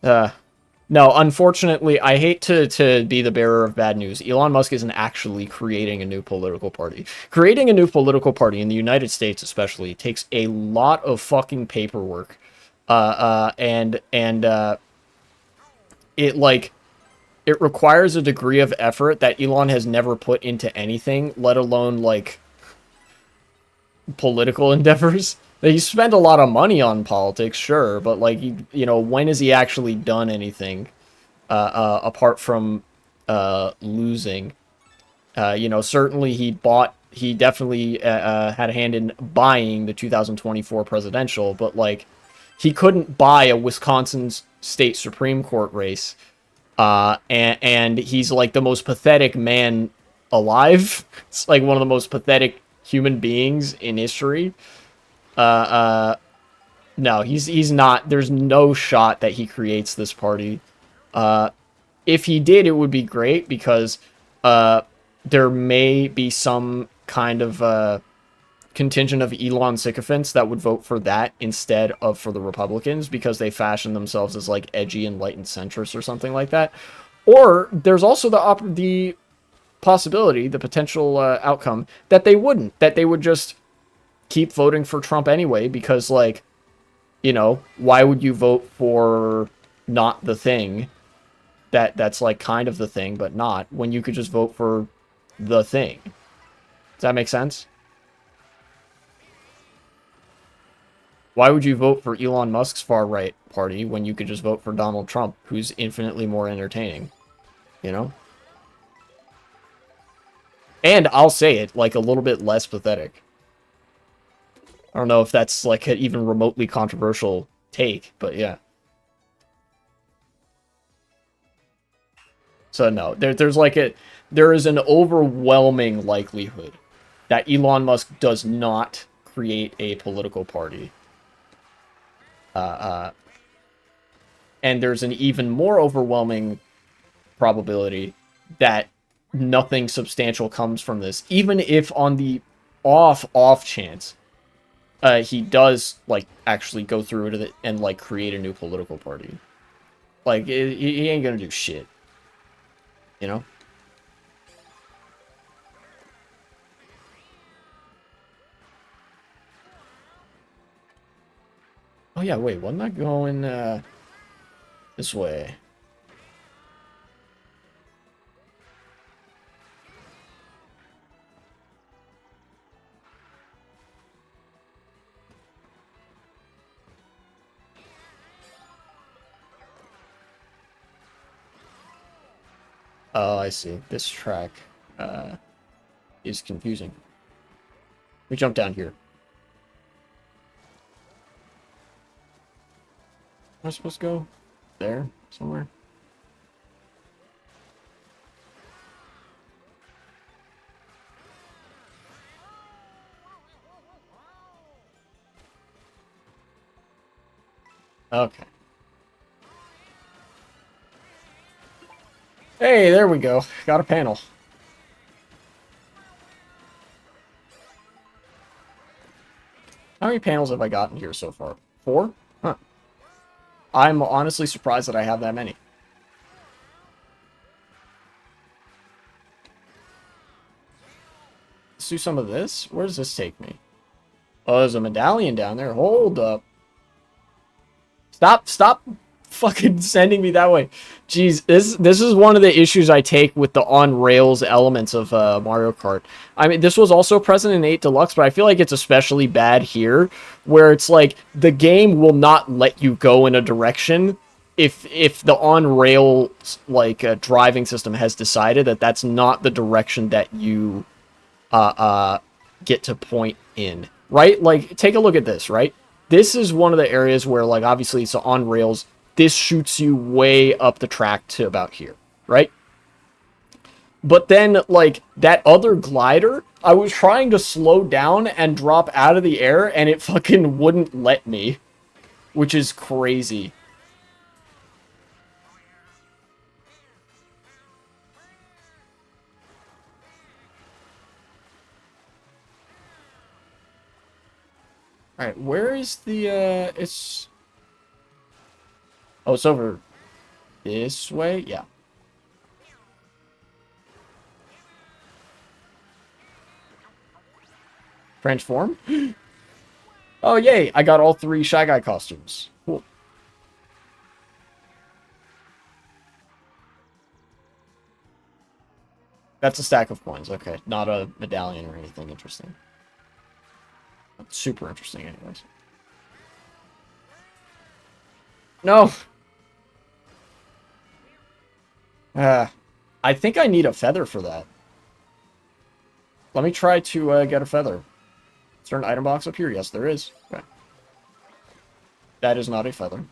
No, unfortunately, I hate to be the bearer of bad news. Elon Musk isn't actually creating a new political party. Creating a new political party in the United States especially takes a lot of fucking paperwork. And it, like, it requires a degree of effort that Elon has never put into anything, let alone, like, political endeavors. He spent a lot of money on politics, sure, but, like, you know, when has he actually done anything apart from losing? You know, certainly he definitely had a hand in buying the 2024 presidential, but, like, he couldn't buy a Wisconsin state Supreme Court race. And he's like the most pathetic man alive. It's like one of the most pathetic human beings in history. Uh, uh, no, he's not. There's no shot that he creates this party. If he did, it would be great because there may be some kind of contingent of Elon sycophants that would vote for that instead of for the Republicans because they fashion themselves as like edgy enlightened centrists or something like that. Or there's also the possibility, the potential outcome that they wouldn't, that they would just keep voting for Trump anyway because like, you know, why would you vote for not the thing that's like kind of the thing but not when you could just vote for the thing? Does that make sense? Why would you vote for Elon Musk's far-right party when you could just vote for Donald Trump, who's infinitely more entertaining? You know? And I'll say it, like, a little bit less pathetic. I don't know if that's, like, an even remotely controversial take, but yeah. So, no, there is an overwhelming likelihood that Elon Musk does not create a political party. And there's an even more overwhelming probability that nothing substantial comes from this, even if on the off chance he does like actually go through with it and like create a new political party. Like he ain't gonna do shit, you know. Oh yeah, wait, wasn't that going this way? Oh, I see. This track is confusing. We jump down here. Am I supposed to go there somewhere? Okay. Hey, there we go. Got a panel. How many panels have I gotten here so far? 4? Huh. I'm honestly surprised that I have that many. Let's do some of this. Where does this take me? Oh, there's a medallion down there. Hold up. Stop fucking sending me that way. Jeez, this is one of the issues I take with the on-rails elements of Mario Kart. I mean, this was also present in 8 Deluxe, but I feel like it's especially bad here, where it's like, the game will not let you go in a direction if the on-rails, like, driving system has decided that that's not the direction that you get to point in, right? Like, take a look at this, right? This is one of the areas where, like, obviously it's on rails. This shoots you way up the track to about here, right? But then, like, that other glider, I was trying to slow down and drop out of the air, and it fucking wouldn't let me, which is crazy. Alright, where is the, it's... Oh, it's over this way? Yeah. Transform? Oh, yay! I got all 3 Shy Guy costumes. Cool. That's a stack of coins. Okay, not a medallion or anything interesting. Super interesting, anyways. No! I think I need a feather for that. Let me try to get a feather. Is there an item box up here? Yes, there is. Okay. That is not a feather.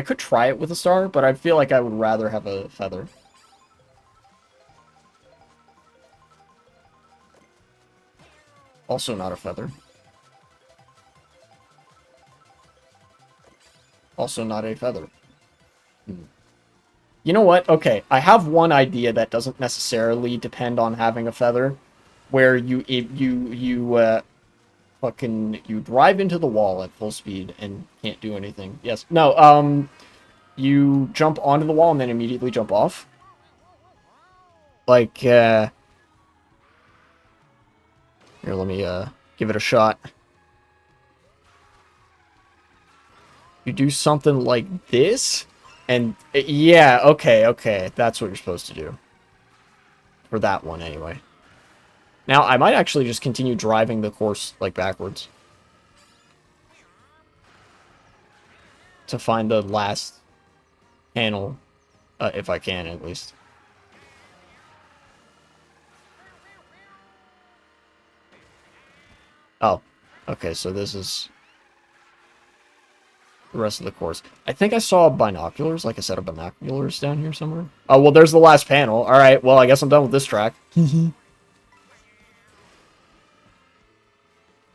I could try it with a star, but I feel like I would rather have a feather. Also not a feather. Also not a feather. You know what? Okay, I have one idea that doesn't necessarily depend on having a feather, where you drive into the wall at full speed and can't do anything. Yes. No, you jump onto the wall and then immediately jump off. Like, here, let me, give it a shot. You do something like this, and, yeah, okay, that's what you're supposed to do. For that one, anyway. Now, I might actually just continue driving the course, like, backwards. To find the last panel, if I can, at least. Oh, okay, so this is the rest of the course. I think I saw binoculars, like a set of binoculars down here somewhere. Oh, well, there's the last panel. Alright, well, I guess I'm done with this track.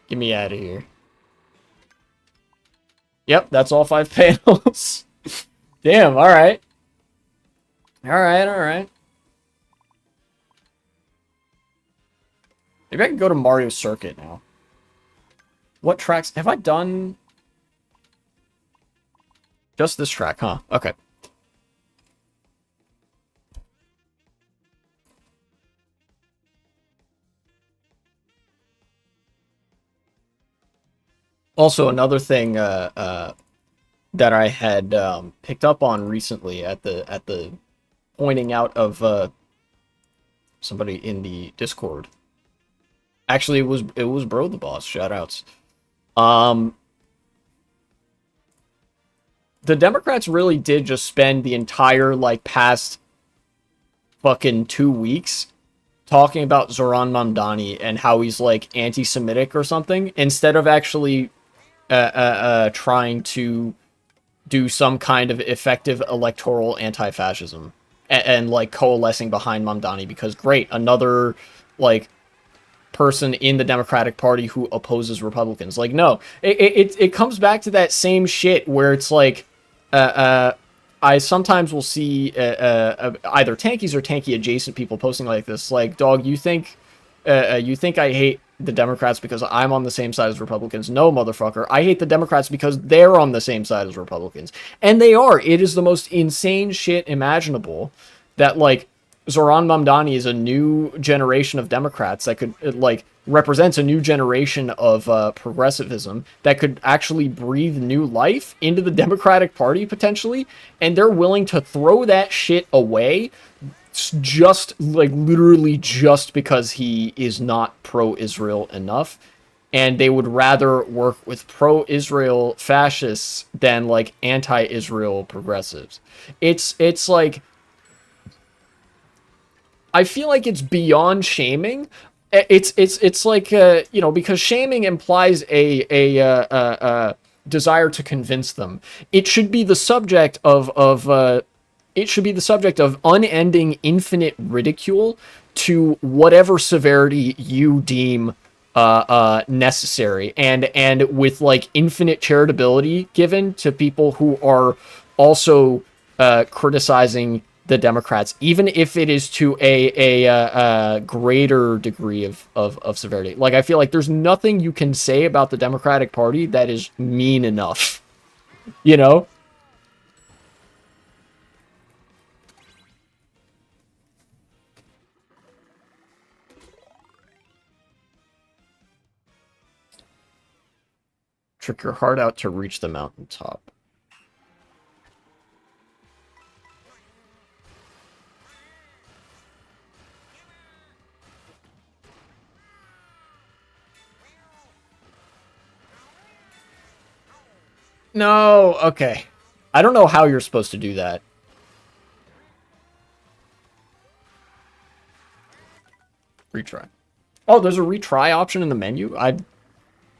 Get me out of here. Yep, that's all 5 panels. Damn, alright. Alright. Maybe I can go to Mario Circuit now. What tracks? Have I done... Just this track, huh? Okay. Also, another thing that I had picked up on recently at the pointing out of somebody in the Discord. Actually, it was Bro the Boss. Shoutouts. The Democrats really did just spend the entire, like, past fucking 2 weeks talking about Zoran Mamdani and how he's, like, anti-Semitic or something, instead of actually trying to do some kind of effective electoral anti-fascism and like, coalescing behind Mamdani, because, great, another, like, person in the Democratic Party who opposes Republicans. Like, no, it comes back to that same shit where it's like, I sometimes will see either tankies or tanky adjacent people posting like this, like, dog, you think I hate the Democrats because I'm on the same side as Republicans? No, motherfucker, I hate the Democrats because they're on the same side as Republicans, and they are. It is the most insane shit imaginable that, like, Zoran Mamdani is a new generation of Democrats that could, like, represents a new generation of progressivism that could actually breathe new life into the Democratic Party, potentially, and they're willing to throw that shit away just, like, literally just because he is not pro-Israel enough, and they would rather work with pro-Israel fascists than, like, anti-Israel progressives. It's like, I feel like it's beyond shaming. It's like, you know, because shaming implies a desire to convince them. It should be the subject of unending, infinite ridicule to whatever severity you deem necessary, and with, like, infinite charitability given to people who are also criticizing the Democrats, even if it is to a greater degree of severity. Like, I feel like there's nothing you can say about the Democratic Party that is mean enough, you know? Trick your heart out to reach the mountaintop. No, okay. I don't know how you're supposed to do that. Retry. Oh, there's a retry option in the menu? I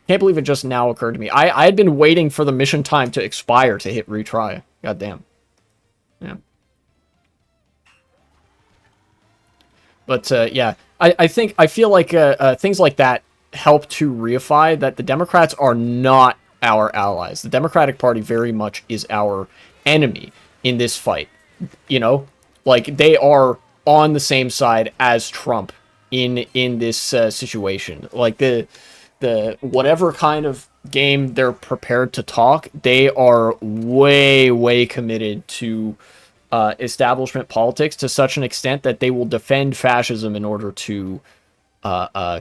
can't believe it just now occurred to me. I had been waiting for the mission time to expire to hit retry. God damn. Yeah. But yeah, I feel like things like that help to reify that the Democrats are not our allies. The Democratic Party very much is our enemy in this fight. You know, like they are on the same side as Trump in this situation. Like the whatever kind of game they're prepared to talk, they are way committed to establishment politics to such an extent that they will defend fascism in order to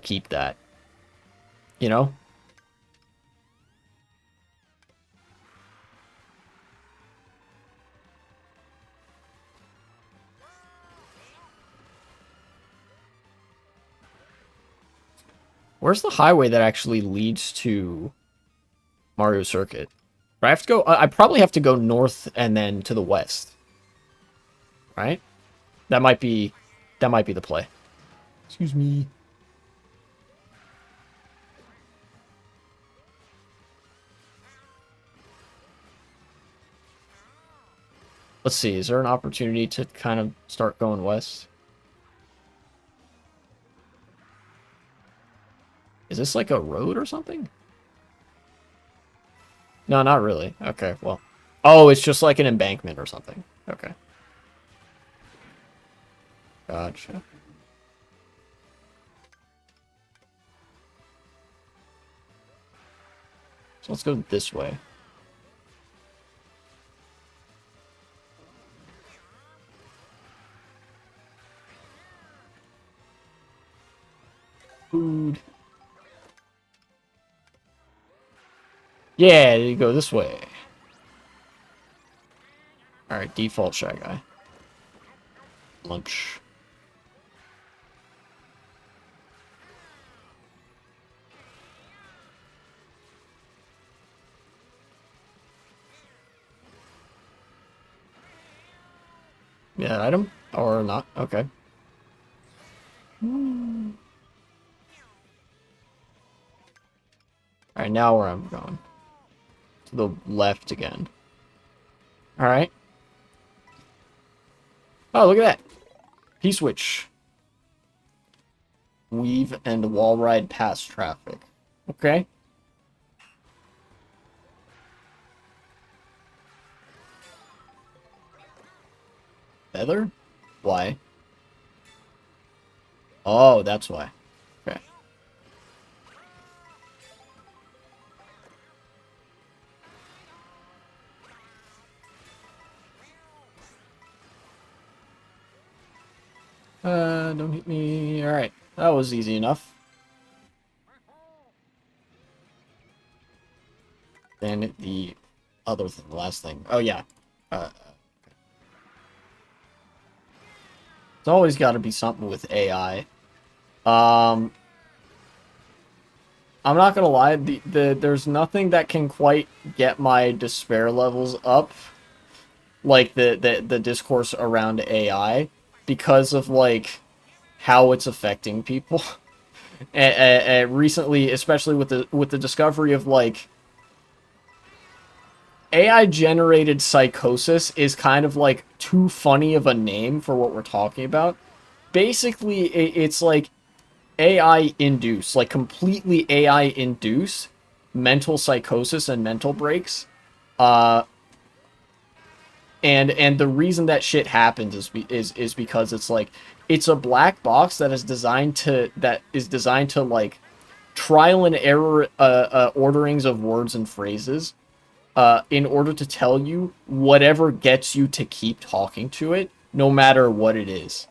keep that. You know? Where's the highway that actually leads to Mario Circuit? Do I have to go? I probably have to go north and then to the west, right? That might be the play. Excuse me. Let's see. Is there an opportunity to kind of start going west? Is this like a road or something? No, not really. Okay, well. Oh, it's just like an embankment or something. Okay. Gotcha. So let's go this way. Food. Yeah, you go this way. Alright, default Shy Guy. Lunch. Yeah, item? Or not? Okay. Alright, now where I'm going. To the left again. Alright. Oh, look at that. P-switch. Weave and wall ride past traffic. Okay. Feather? Why? Oh, that's why. Okay. Don't hit me. Alright. That was easy enough. Then the other thing, the last thing. Oh, yeah. It's always got to be something with AI. I'm not gonna lie, there's nothing that can quite get my despair levels up, like the discourse around AI, because of like how it's affecting people. And recently, especially with the discovery of like AI generated psychosis is kind of like too funny of a name for what we're talking about. Basically, it's like AI induced, like completely AI induced mental psychosis and mental breaks. Uh, and the reason that shit happens is because it's like it's a black box that is designed to like trial and error orderings of words and phrases in order to tell you whatever gets you to keep talking to it, no matter what it is.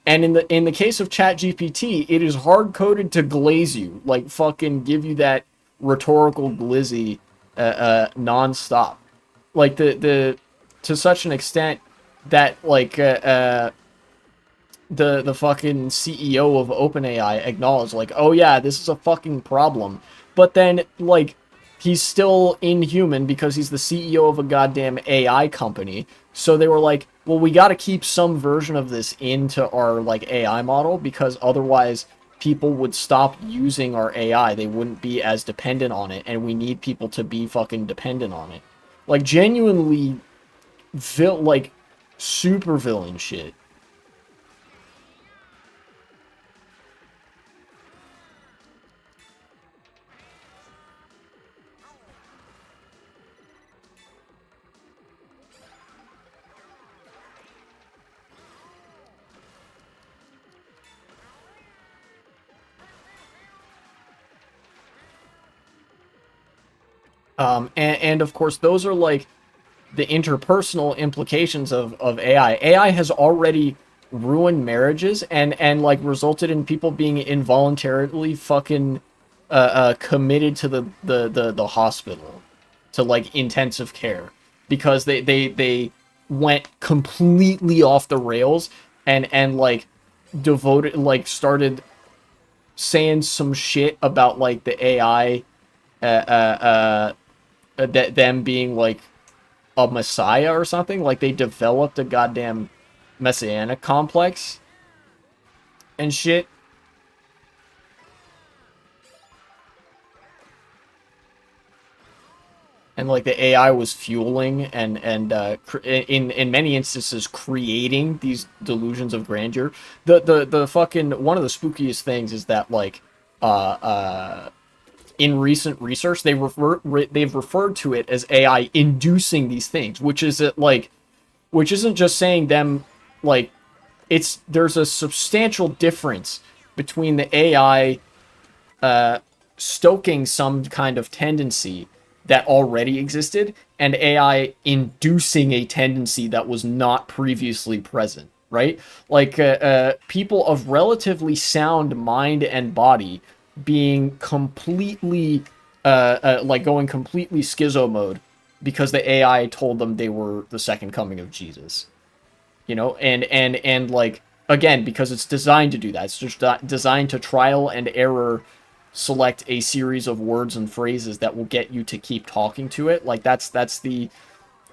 And in the case of ChatGPT, it is hard coded to glaze you, like fucking give you that rhetorical glizzy nonstop, like the to such an extent that like the fucking CEO of OpenAI acknowledged, like, oh yeah, this is a fucking problem. But then, like, he's still inhuman because he's the CEO of a goddamn AI company. So they were like, well, we got to keep some version of this into our, like, AI model because otherwise people would stop using our AI. They wouldn't be as dependent on it, and we need people to be fucking dependent on it. Like, genuinely like super villain shit. And of course, those are like the interpersonal implications of AI. AI has already ruined marriages and like resulted in people being involuntarily fucking committed to the hospital, to like intensive care, because they went completely off the rails and like devoted, like started saying some shit about like the AI, that them being like a messiah or something. Like they developed a goddamn messianic complex and shit. And like the AI was fueling and in many instances creating these delusions of grandeur. The fucking one of the spookiest things is that like uh uh in recent research they've referred to it as AI inducing these things, which is it like, which isn't just saying them like, it's, there's a substantial difference between the AI stoking some kind of tendency that already existed and AI inducing a tendency that was not previously present, right? Like people of relatively sound mind and body being completely like going completely schizo mode because the AI told them they were the second coming of Jesus, you know. And like, again, because it's designed to do that, it's just designed to trial and error select a series of words and phrases that will get you to keep talking to it. Like that's the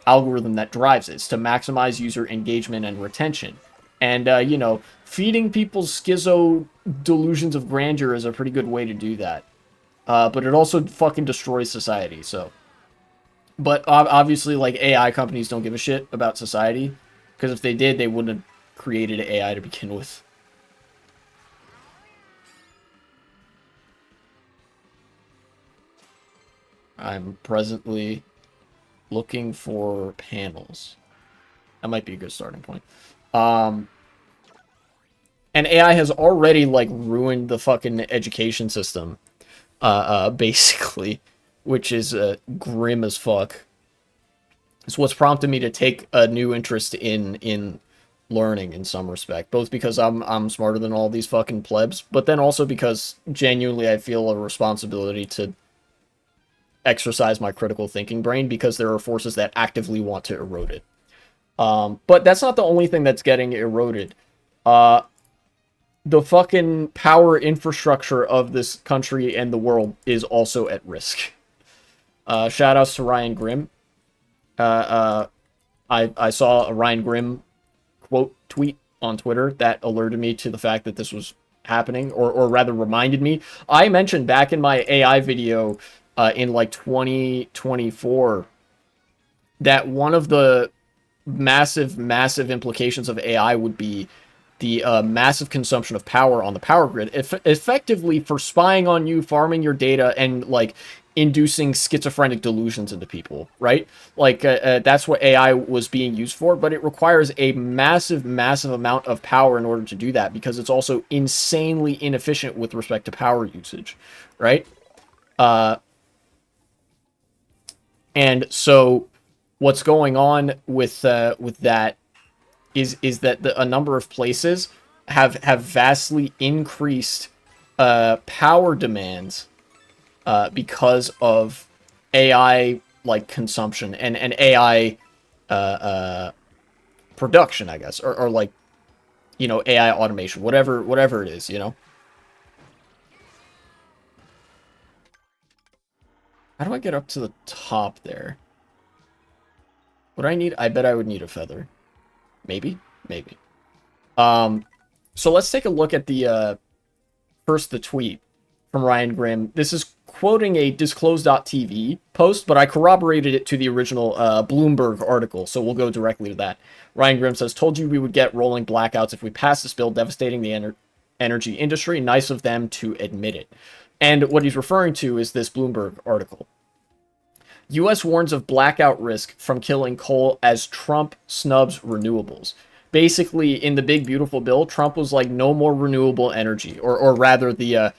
algorithm that drives it. It's to maximize user engagement and retention. And you know, feeding people's schizo delusions of grandeur is a pretty good way to do that. But it also fucking destroys society. So, but obviously, like, AI companies don't give a shit about society, because if they did, they wouldn't have created AI to begin with. I'm presently looking for panels. That might be a good starting point. Um, and AI has already like ruined the fucking education system, basically, which is grim as fuck. It's what's prompted me to take a new interest in learning in some respect, both because I'm smarter than all these fucking plebs, but then also because genuinely I feel a responsibility to exercise my critical thinking brain, because there are forces that actively want to erode it. But that's not the only thing that's getting eroded. Uh, the fucking power infrastructure of this country and the world is also at risk. Shout outs to Ryan Grimm. Uh, uh, I saw a Ryan Grimm quote tweet on Twitter that alerted me to the fact that this was happening, or rather reminded me. I mentioned back in my AI video in like 2024 that one of the massive implications of AI would be the massive consumption of power on the power grid, effectively for spying on you, farming your data, and like inducing schizophrenic delusions into people, right? Like that's what AI was being used for, but it requires a massive amount of power in order to do that, because it's also insanely inefficient with respect to power usage, right? Uh, and so what's going on with that is that a number of places have vastly increased power demands because of AI like consumption and AI production, I guess, or like, you know, AI automation, whatever it is, you know. How do I get up to the top there? Would I need? I bet I would need a feather. Maybe, maybe. Um, so let's take a look at the first the tweet from Ryan Grimm. This is quoting a disclosed.tv post, but I corroborated it to the original Bloomberg article, so we'll go directly to that. Ryan Grimm says, told you we would get rolling blackouts if we pass this bill devastating the energy industry. Nice of them to admit it. And what he's referring to is this Bloomberg article. U.S. warns of blackout risk from killing coal as Trump snubs renewables. Basically, in the big beautiful bill, Trump was like, no more renewable energy, or rather the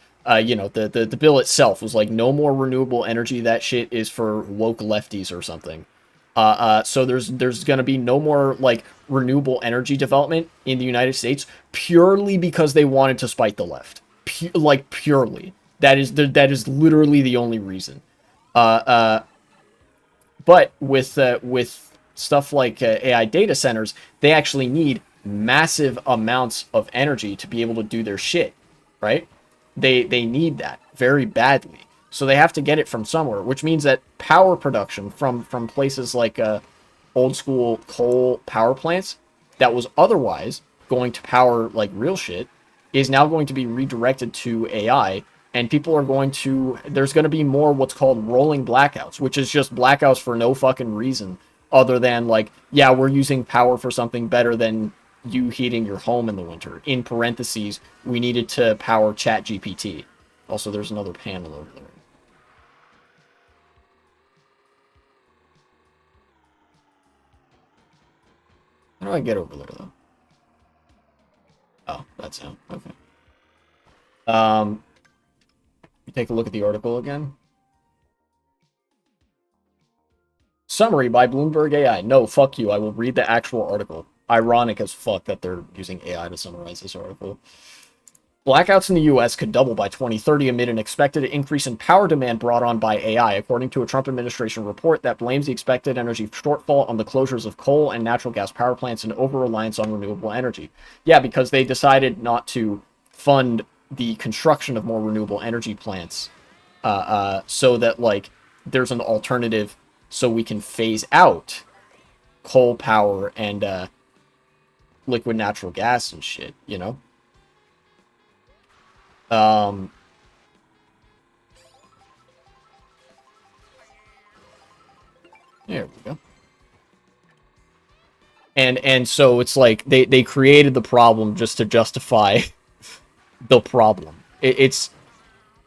bill itself was like, no more renewable energy. That shit is for woke lefties or something. So there's gonna be no more like renewable energy development in the United States purely because they wanted to spite the left. Purely. That is literally the only reason. But with stuff like AI data centers, they actually need massive amounts of energy to be able to do their shit, right? They need that very badly. So they have to get it from somewhere, which means that power production from places like old school coal power plants that was otherwise going to power like real shit is now going to be redirected to AI, and people are going to, there's going to be more what's called rolling blackouts, which is just blackouts for no fucking reason other than like, yeah, we're using power for something better than you heating your home in the winter. In parentheses, we needed to power Chat GPT. Also, there's another panel over there. How do I get over there, though? Oh, that's him. Okay. You take a look at the article again. Summary by Bloomberg AI. No, fuck you. I will read the actual article. Ironic as fuck that they're using AI to summarize this article. Blackouts in the U.S. could double by 2030 amid an expected increase in power demand brought on by AI, according to a Trump administration report that blames the expected energy shortfall on the closures of coal and natural gas power plants and over-reliance on renewable energy. Yeah, because they decided not to fund the construction of more renewable energy plants so that, like, there's an alternative so we can phase out coal power and liquid natural gas and shit, you know? There we go. And so it's like they created the problem just to justify the problem. It's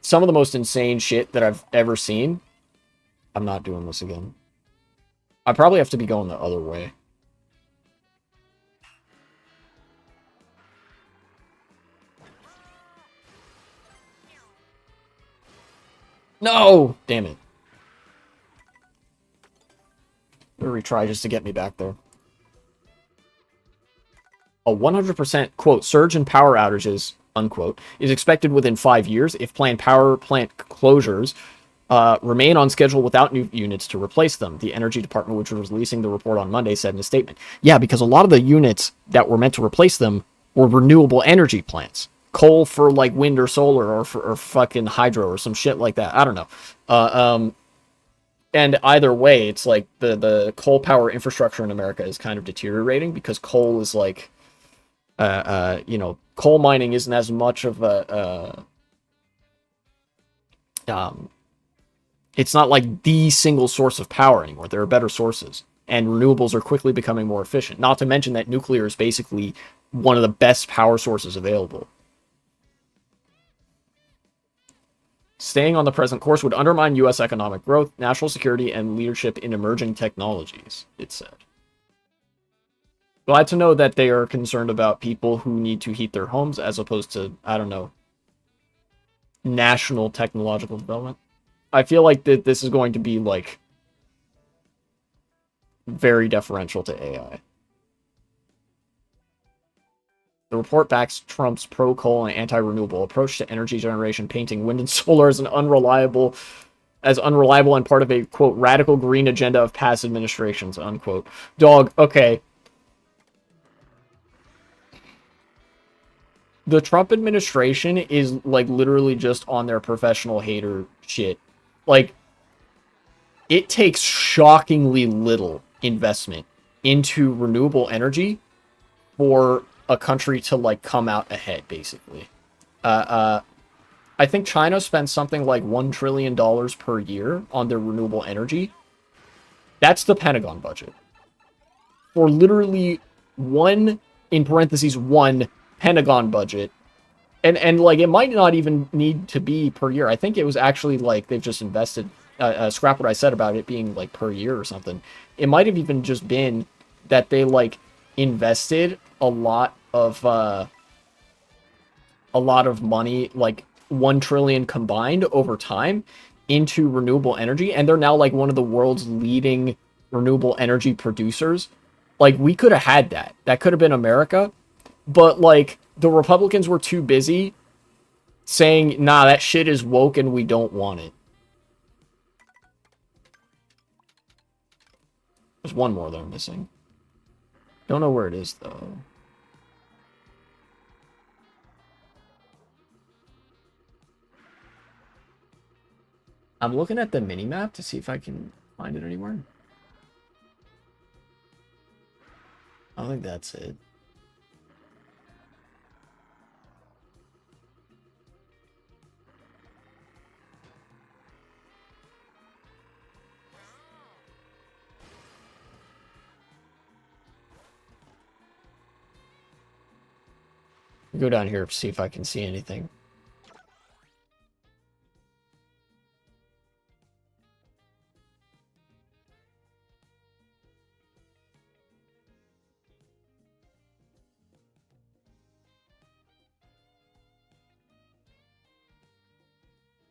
some of the most insane shit that I've ever seen. I'm not doing this again. I probably have to be going the other way. No! Damn it. I'm gonna retry just to get me back there. A 100% quote surge in power outages unquote is expected within 5 years if planned power plant closures remain on schedule without new units to replace them. The Energy Department, which was releasing the report on Monday, said in a statement. Yeah, because a lot of the units that were meant to replace them were renewable energy plants. Coal for like wind or solar or fucking hydro or some shit like that. I don't know. And either way, it's like the coal power infrastructure in America is kind of deteriorating because coal is like, coal mining isn't as much of it's not like the single source of power anymore. There are better sources, and renewables are quickly becoming more efficient. Not to mention that nuclear is basically one of the best power sources available. Staying on the present course would undermine U.S. economic growth, national security, and leadership in emerging technologies, it said. Glad to know that they are concerned about people who need to heat their homes as opposed to, I don't know, national technological development. I feel like that this is going to be, like, very deferential to AI. The report backs Trump's pro-coal and anti-renewable approach to energy generation, painting wind and solar as unreliable and part of a, quote, radical green agenda of past administrations, unquote. Dog, okay. The Trump administration is, like, literally just on their professional hater shit. Like, it takes shockingly little investment into renewable energy for a country to, like, come out ahead, basically. I I think China spends something like $1 trillion per year on their renewable energy. That's the Pentagon budget. For literally one, in parentheses, one Pentagon budget. And like, it might not even need to be per year. I think it was actually like they've just invested, scrap what I said about it being like per year or something. It might have even just been that they like invested a lot of money, like 1 trillion combined over time into renewable energy. And they're now like one of the world's leading renewable energy producers. Like, we could have had that. That could have been America. But like, the Republicans were too busy saying, nah, that shit is woke and we don't want it. There's one more that I'm missing. Don't know where it is, though. I'm looking at the mini-map to see if I can find it anywhere. I don't think that's it. Go down here to see if I can see anything.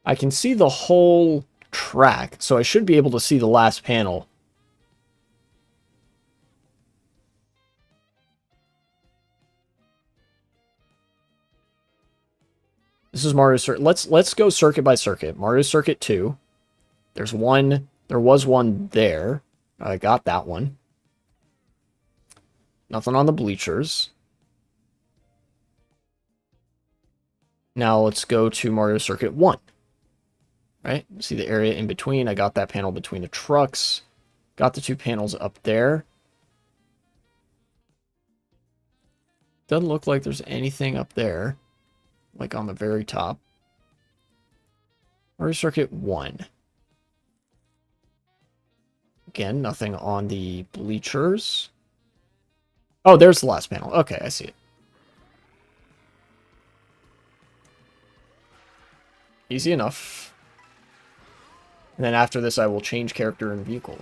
I can see the whole track, so I should be able to see the last panel. This is Mario Circuit. Let's go circuit by circuit. Mario Circuit 2. There was one there. I got that one. Nothing on the bleachers. Now let's go to Mario Circuit 1. Right? See the area in between. I got that panel between the trucks. Got the two panels up there. Doesn't look like there's anything up there. Like on the very top. Mario Circuit 1. Again, nothing on the bleachers. Oh, there's the last panel. Okay, I see it. Easy enough. And then after this, I will change character and vehicle.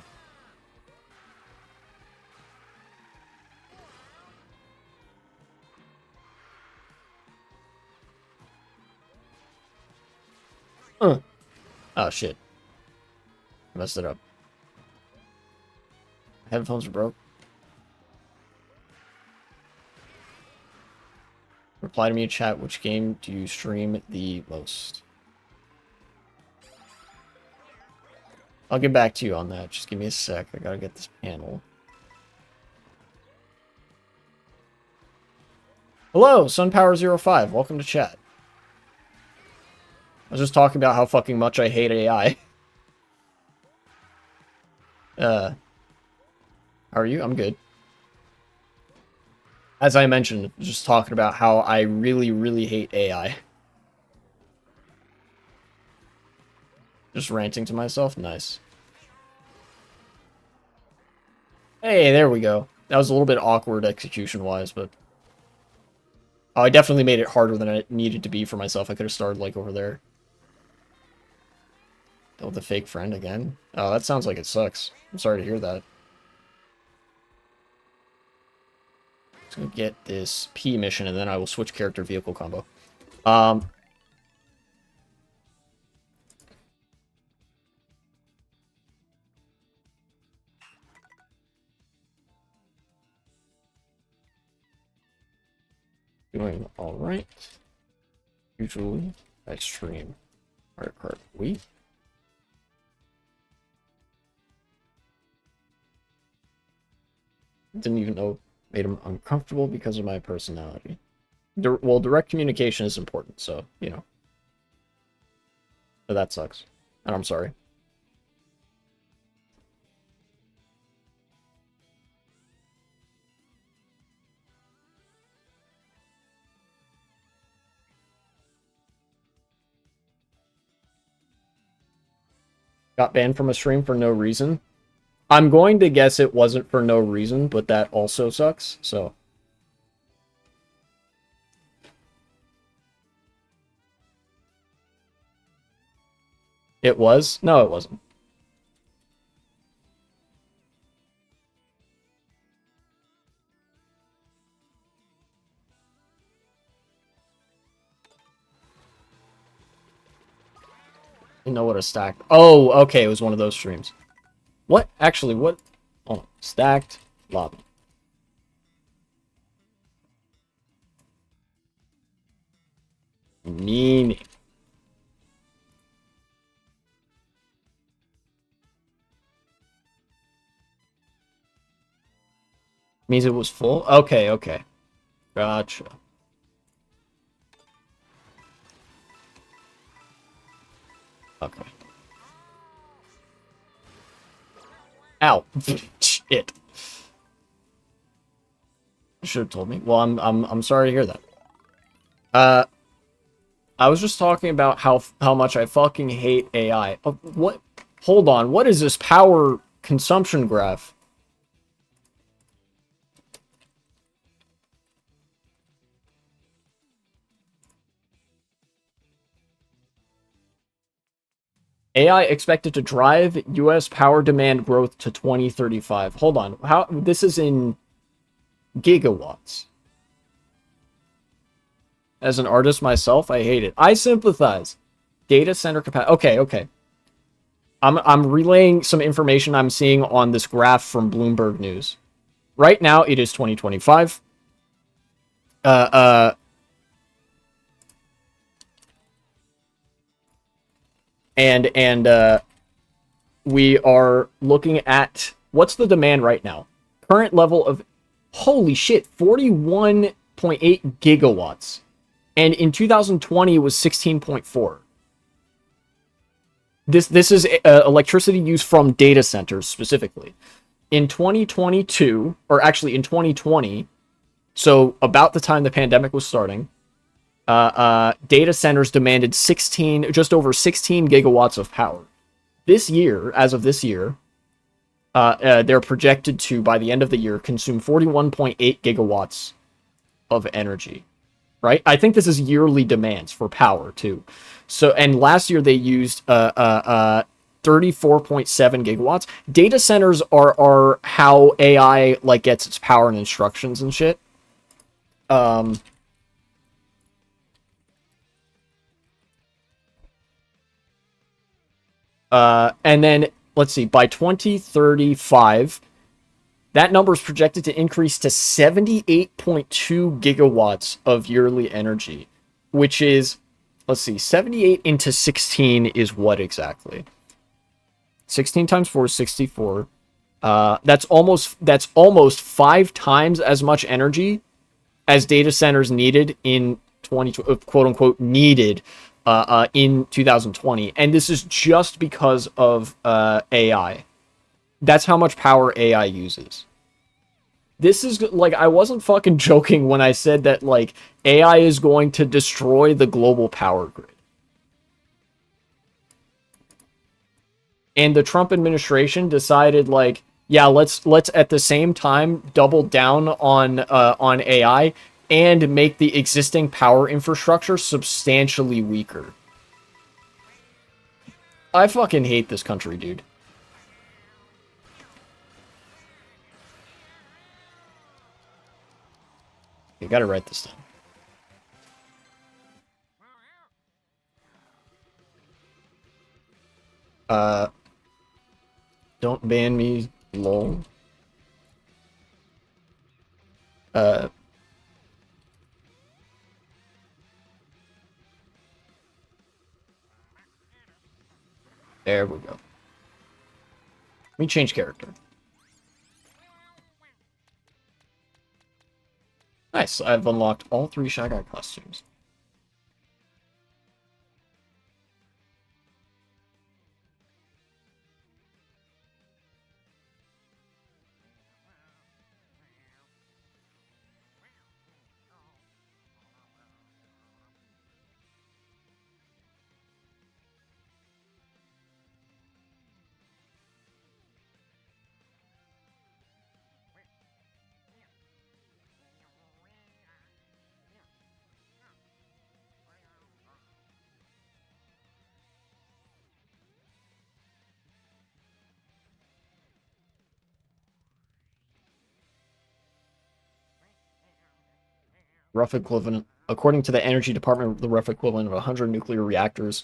Oh, shit. I messed it up. Headphones are broke. Reply to me in chat. Which game do you stream the most? I'll get back to you on that. Just give me a sec. I gotta get this panel. Hello, SunPower05. Welcome to chat. I was just talking about how fucking much I hate AI. How are you? I'm good. As I mentioned, just talking about how I really, really hate AI. Just ranting to myself? Nice. Hey, there we go. That was a little bit awkward execution-wise, but... Oh, I definitely made it harder than it needed to be for myself. I could have started, like, over there. Build a fake friend again? Oh, that sounds like it sucks. I'm sorry to hear that. Let's go get this P mission, and then I will switch character vehicle combo. Doing alright. Usually, I stream Mario Kart Wii. Didn't even know. Made him uncomfortable because of my personality. Well, direct communication is important, so, you know. But that sucks. And I'm sorry. Got banned from a stream for no reason. I'm going to guess it wasn't for no reason, but that also sucks, so. It was? No, it wasn't. You know what a stacked... Oh, okay, it was one of those streams. What? Actually, what? Oh, stacked lobby. Meaning. Means it was full? Okay, okay. Gotcha. Okay. Ow. Shit. You should have told me. Well, I'm sorry to hear that. I was just talking about how much I fucking hate AI. What? Hold on. What is this power consumption graph? AI expected to drive U.S. power demand growth to 2035. Hold on. How? This is in gigawatts. As an artist myself, I hate it. I sympathize. Data center capacity. Okay, okay. I'm relaying some information I'm seeing on this graph from Bloomberg News. Right now, it is 2025. And we are looking at what's the demand right now. Current level of, holy shit, 41.8 gigawatts. And in 2020, it was 16.4. This is electricity used from data centers specifically. In 2022, or actually in 2020, so about the time the pandemic was starting, data centers demanded just over 16 gigawatts of power. This year, as of this year, they're projected to, by the end of the year, consume 41.8 gigawatts of energy. Right? I think this is yearly demands for power too. So, and last year they used 34.7 gigawatts. Data centers are how AI like gets its power and instructions and shit. And then let's see, by 2035, that number is projected to increase to 78.2 gigawatts of yearly energy, which is, let's see, 78 into 16 is what exactly? 16 times 4 is 64. That's almost 5 times as much energy as data centers needed in 20, quote unquote, needed in 2020. And this is just because of AI. That's how much power AI uses. This is, like, I wasn't fucking joking when I said that, like, AI is going to destroy the global power grid. And the Trump administration decided, like, yeah, let's at the same time double down on AI and make the existing power infrastructure substantially weaker. I fucking hate this country, dude. You gotta write this down. Don't ban me, lol. Uh, there we go. Let me change character. Nice, I've unlocked all 3 Shy Guy costumes. rough equivalent, according to the Energy Department, the rough equivalent of 100 nuclear reactors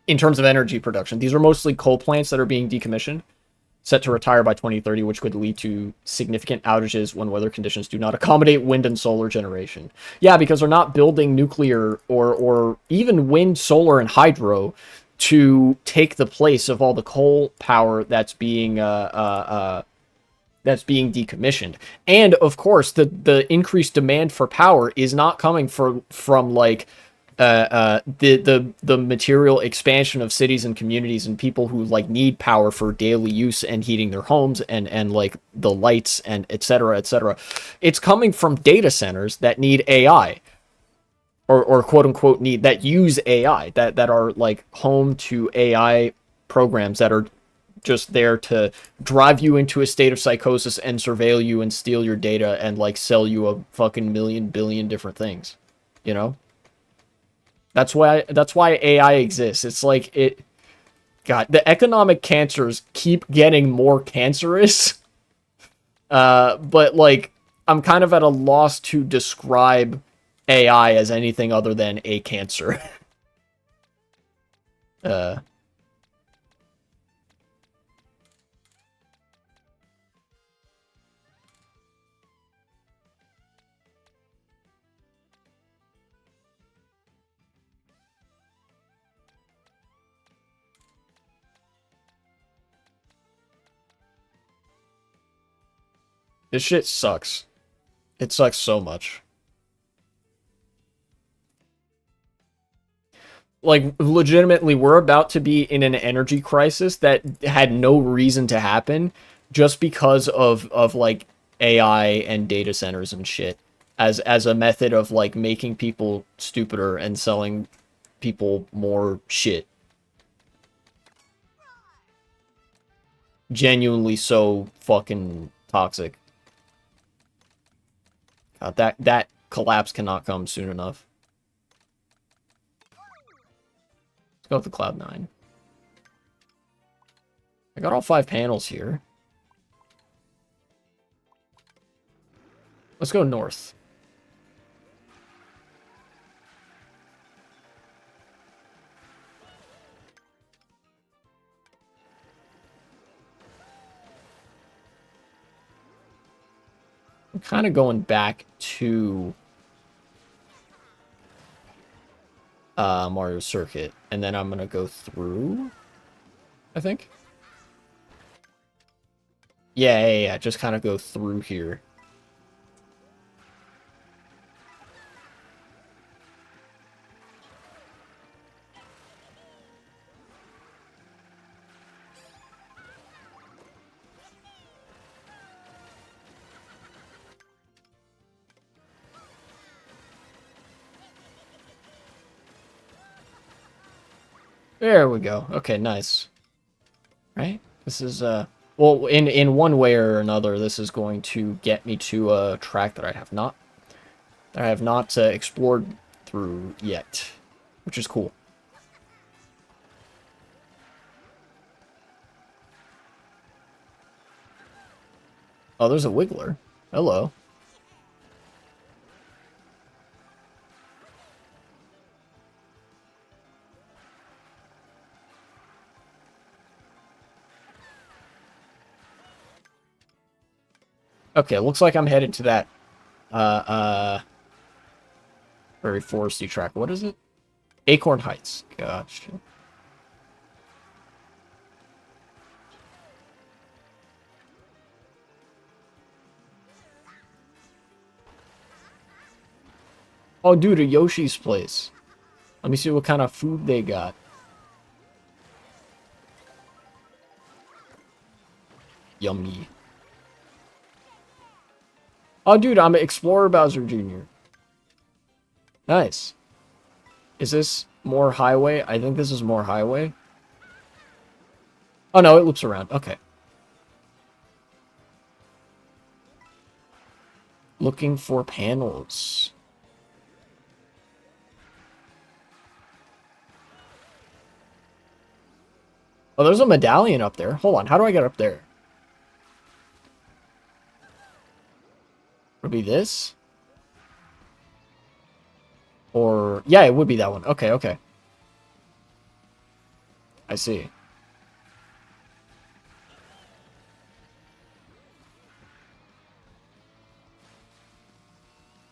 in terms of energy production. These are mostly coal plants that are being decommissioned, set to retire by 2030, which could lead to significant outages when weather conditions do not accommodate wind and solar generation. Yeah, because they're not building nuclear or even wind, solar, and hydro to take the place of all the coal power that's being decommissioned. And of course, the increased demand for power is not coming from like the material expansion of cities and communities and people who like need power for daily use and heating their homes and like the lights and etc etc. It's coming from data centers that need AI or quote unquote need that use AI that are like home to AI programs that are just there to drive you into a state of psychosis and surveil you and steal your data and like sell you a fucking million billion different things, you know? That's why AI exists. It's like it God, the economic cancers keep getting more cancerous. But like I'm kind of at a loss to describe AI as anything other than a cancer. uh this shit sucks. It sucks so much. Like legitimately we're about to be in an energy crisis that had no reason to happen just because of like AI and data centers and shit as a method of like making people stupider and selling people more shit. Genuinely so fucking toxic. God, that collapse cannot come soon enough. Let's go with the Cloud9. I got all 5 panels here. Let's go north. I'm kind of going back to Mario Circuit, and then I'm gonna go through, I think. Yeah, just kind of go through here. There we go. Okay, nice. Right? This is, well, in one way or another, this is going to get me to a track that I have not explored through yet, which is cool. Oh, there's a Wiggler. Hello. Okay, looks like I'm headed to that, uh, uh, very foresty track. What is it? Acorn Heights. Gotcha. Oh, dude, a Yoshi's place. Let me see what kind of food they got. Yummy. Oh, dude, I'm Explorer Bowser Jr. Nice. Is this more highway? I think this is more highway. Oh, no, it loops around. Okay. Looking for panels. Oh, there's a medallion up there. Hold on, how do I get up there? Would it be this? Or, yeah, it would be that one. Okay, okay. I see.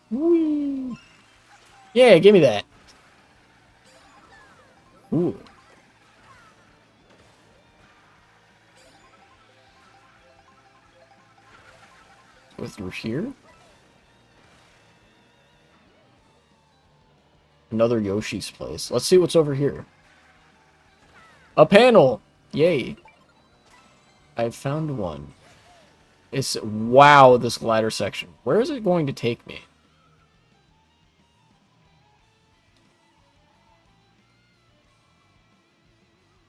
Whee! Yeah, give me that. Ooh. Go through here. Another Yoshi's place. Let's see what's over here. A panel! Yay. I found one. It's... Wow, this ladder section. Where is it going to take me?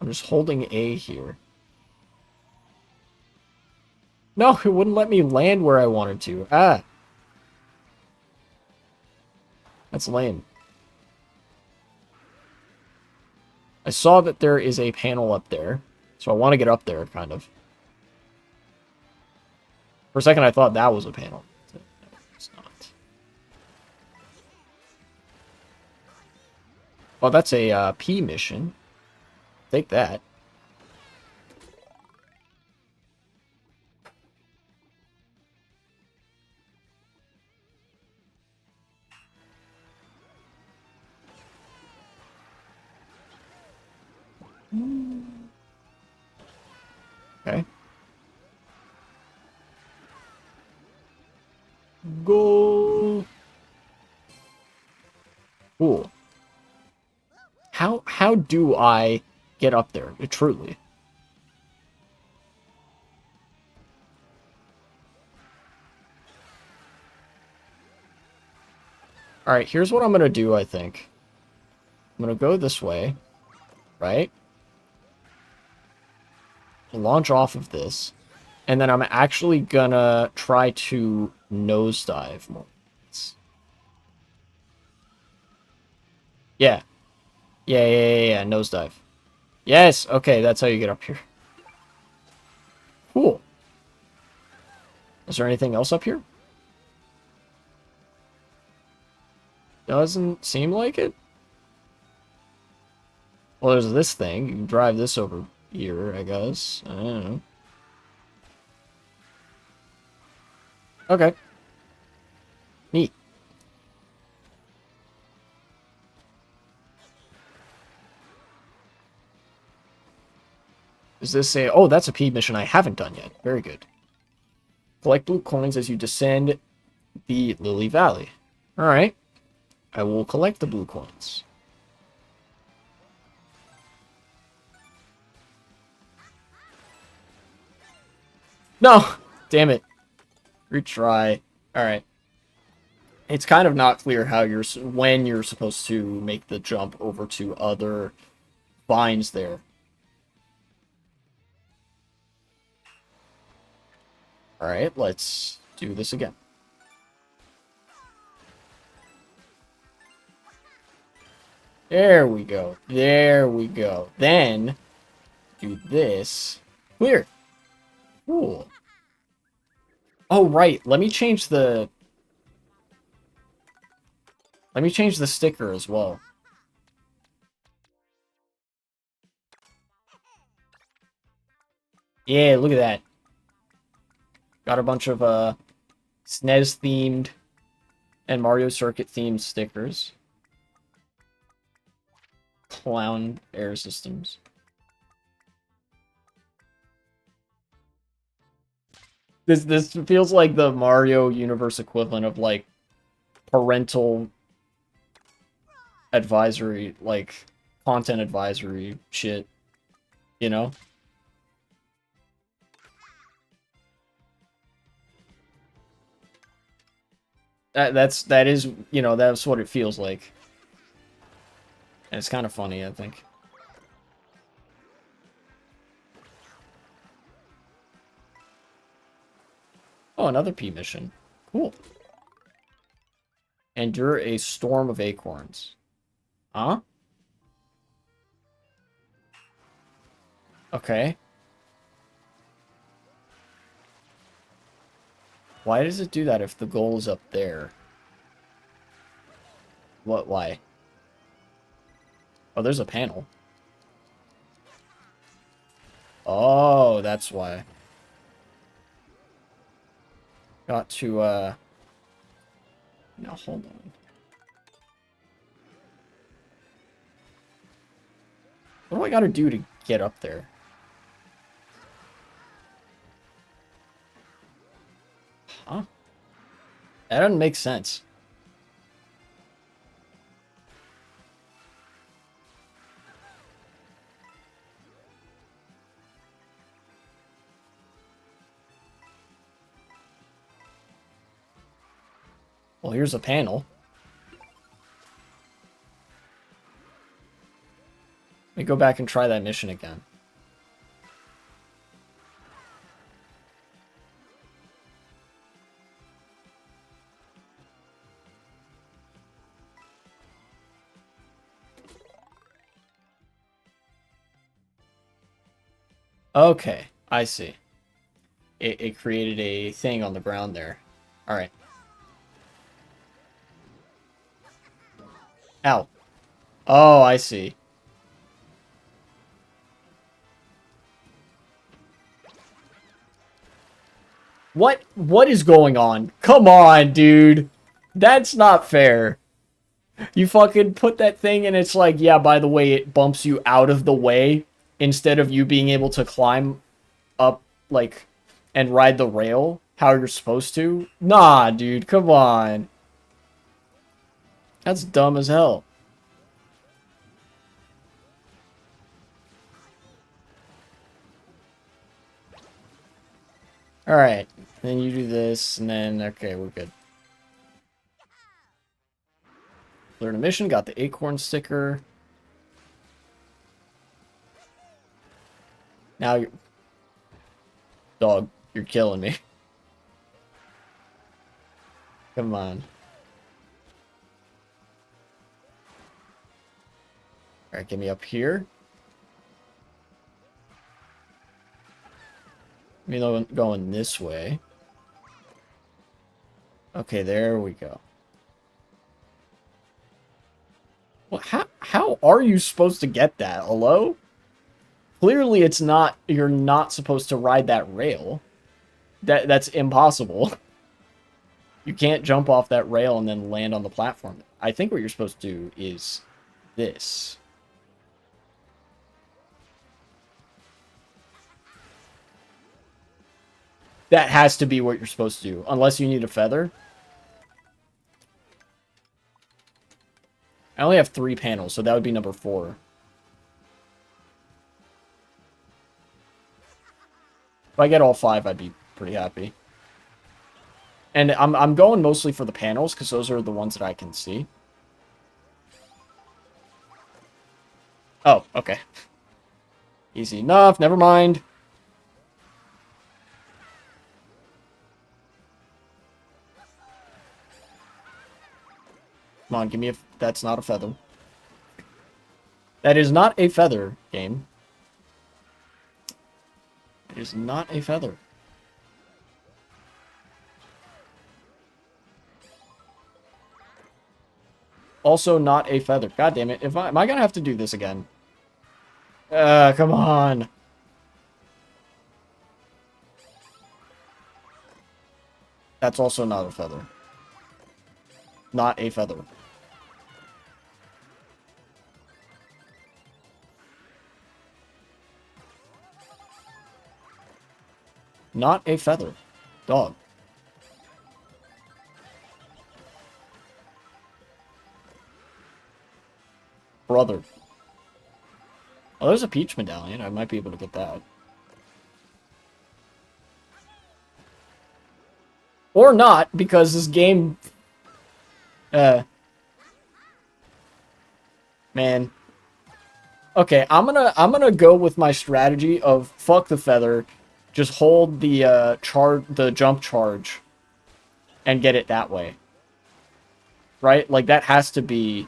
I'm just holding A here. No, it wouldn't let me land where I wanted to. Ah. That's lame. I saw that there is a panel up there. So I want to get up there, kind of. For a second, I thought that was a panel. No, it's not. Oh, that's a P mission. Take that. Okay. Go. Cool. How do I get up there? Truly. Alright, here's what I'm gonna do, I think. I'm gonna go this way. Right? Launch off of this. And then I'm actually gonna try to nosedive more. Yeah. Yeah, nosedive. Yes, okay, that's how you get up here. Cool. Is there anything else up here? Doesn't seem like it. Well, there's this thing. You can drive this over here, I guess. I don't know. Okay. Neat. Is this a... Oh, that's a P mission I haven't done yet. Very good. Collect blue coins as you descend the Lily Valley. Alright. I will collect the blue coins. No! Damn it. Retry. Alright. It's kind of not clear how when you're supposed to make the jump over to other vines there. Alright, let's do this again. There we go. There we go. Then, do this. Clear. Cool. Oh, right. Let me change the sticker as well. Yeah, look at that. Got a bunch of SNES themed and Mario Circuit themed stickers. Clown air systems. This feels like the Mario universe equivalent of like parental advisory, like content advisory shit, you know? That is, you know, that's what it feels like. And it's kind of funny, I think. Oh, another P mission. Cool. Endure a storm of acorns. Huh? Okay. Why does it do that if the goal is up there? What? Why? Oh, there's a panel. Oh, that's why. Got to, now hold on. What do I gotta do to get up there? Huh? That doesn't make sense. Well, here's a panel. Let me go back and try that mission again. Okay, I see. It created a thing on the ground there. Alright. Ow. Oh, I see. What is going on? Come on, dude. That's not fair. You fucking put that thing and it's like, yeah, by the way, it bumps you out of the way instead of you being able to climb up, like, and ride the rail how you're supposed to. Nah, dude, come on. That's dumb as hell. Alright, then you do this, and then, okay, we're good. Learn a mission, got the acorn sticker. Now you're... Dog, you're killing me. Come on. Alright, get me up here. You know, going this way. Okay, there we go. Well, how are you supposed to get that? Hello? Clearly it's not, you're not supposed to ride that rail. That's impossible. You can't jump off that rail and then land on the platform. I think what you're supposed to do is this. That has to be what you're supposed to do, unless you need a feather. I only have 3 panels, so that would be number 4. If I get all 5, I'd be pretty happy. And I'm going mostly for the panels, because those are the ones that I can see. Oh, okay. Easy enough, never mind. Come on, give me a... That's not a feather. That is not a feather, game. It is not a feather. Also not a feather. God damn it. Am I gonna have to do this again? Come on. That's also not a feather. Not a feather. Not a feather. Dog. Brother. Oh, there's a peach medallion. I might be able to get that. Or not, because this game... Man. Okay, I'm gonna go with my strategy of fuck the feather, just hold the the jump charge and get it that way. Right? Like that has to be,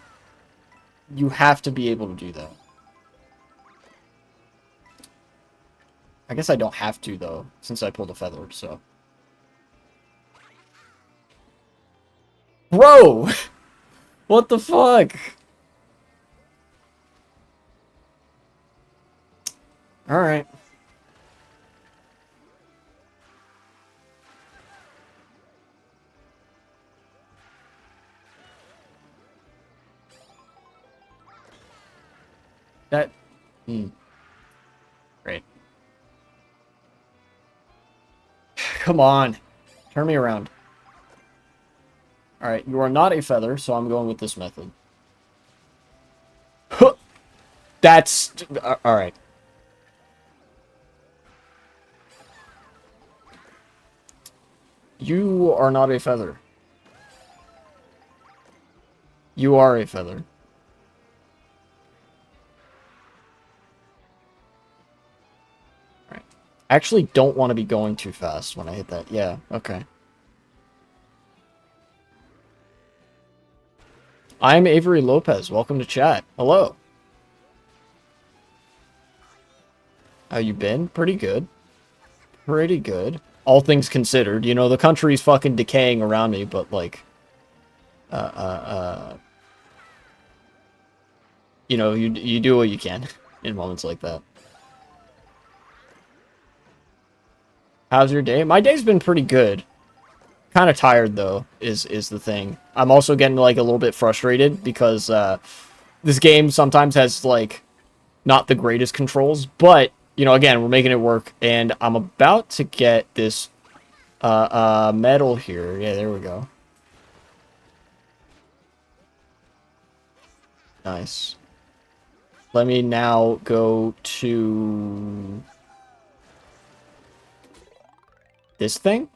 you have to be able to do that. I guess I don't have to though, since I pulled a feather, so. Bro! What the fuck? Alright. That... Hmm. Great. Come on. Turn me around. Alright, you are not a feather, so I'm going with this method. That's... Alright. You are not a feather. You are a feather. Alright. I actually don't want to be going too fast when I hit that. Yeah, okay. I'm Avery Lopez. Welcome to chat. Hello. How you been? Pretty good. Pretty good. All things considered. You know, the country's fucking decaying around me, but, like... You know, you do what you can in moments like that. How's your day? My day's been pretty good. Kind of tired, though, is the thing. I'm also getting, like, a little bit frustrated because, this game sometimes has, like, not the greatest controls, but, you know, again, we're making it work, and I'm about to get this, medal here. Yeah, there we go. Nice. Let me now go to... this thing?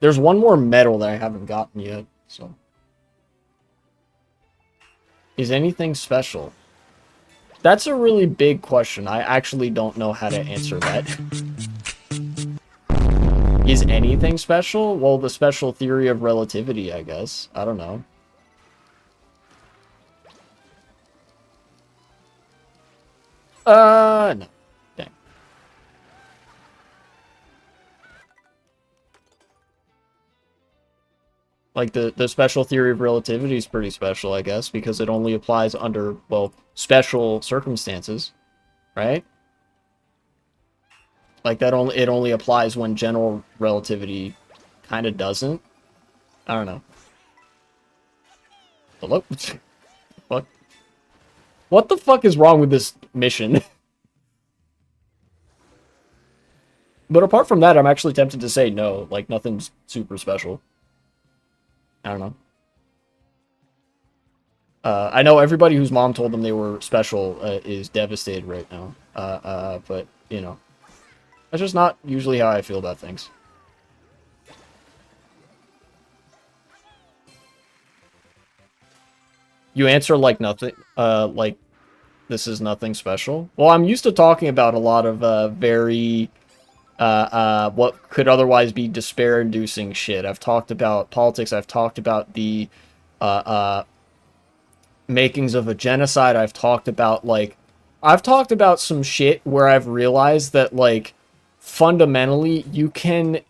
There's one more medal that I haven't gotten yet, so... Is anything special? That's a really big question. I actually don't know how to answer that. Is anything special? Well, the special theory of relativity, I guess. I don't know. No. Dang. Like, the special theory of relativity is pretty special, I guess, because it only applies under, well, special circumstances, right? Like, it only applies when general relativity kind of doesn't. I don't know. Hello? What? What the fuck is wrong with this mission? But apart from that, I'm actually tempted to say no. Like, nothing's super special. I don't know. I know everybody whose mom told them they were special is devastated right now. But, you know. That's just not usually how I feel about things. You answer like nothing, like, this is nothing special. Well, I'm used to talking about a lot of, very, what could otherwise be despair-inducing shit. I've talked about politics, I've talked about the, makings of a genocide, I've talked about, like, I've talked about some shit where I've realized that, like, fundamentally, you can,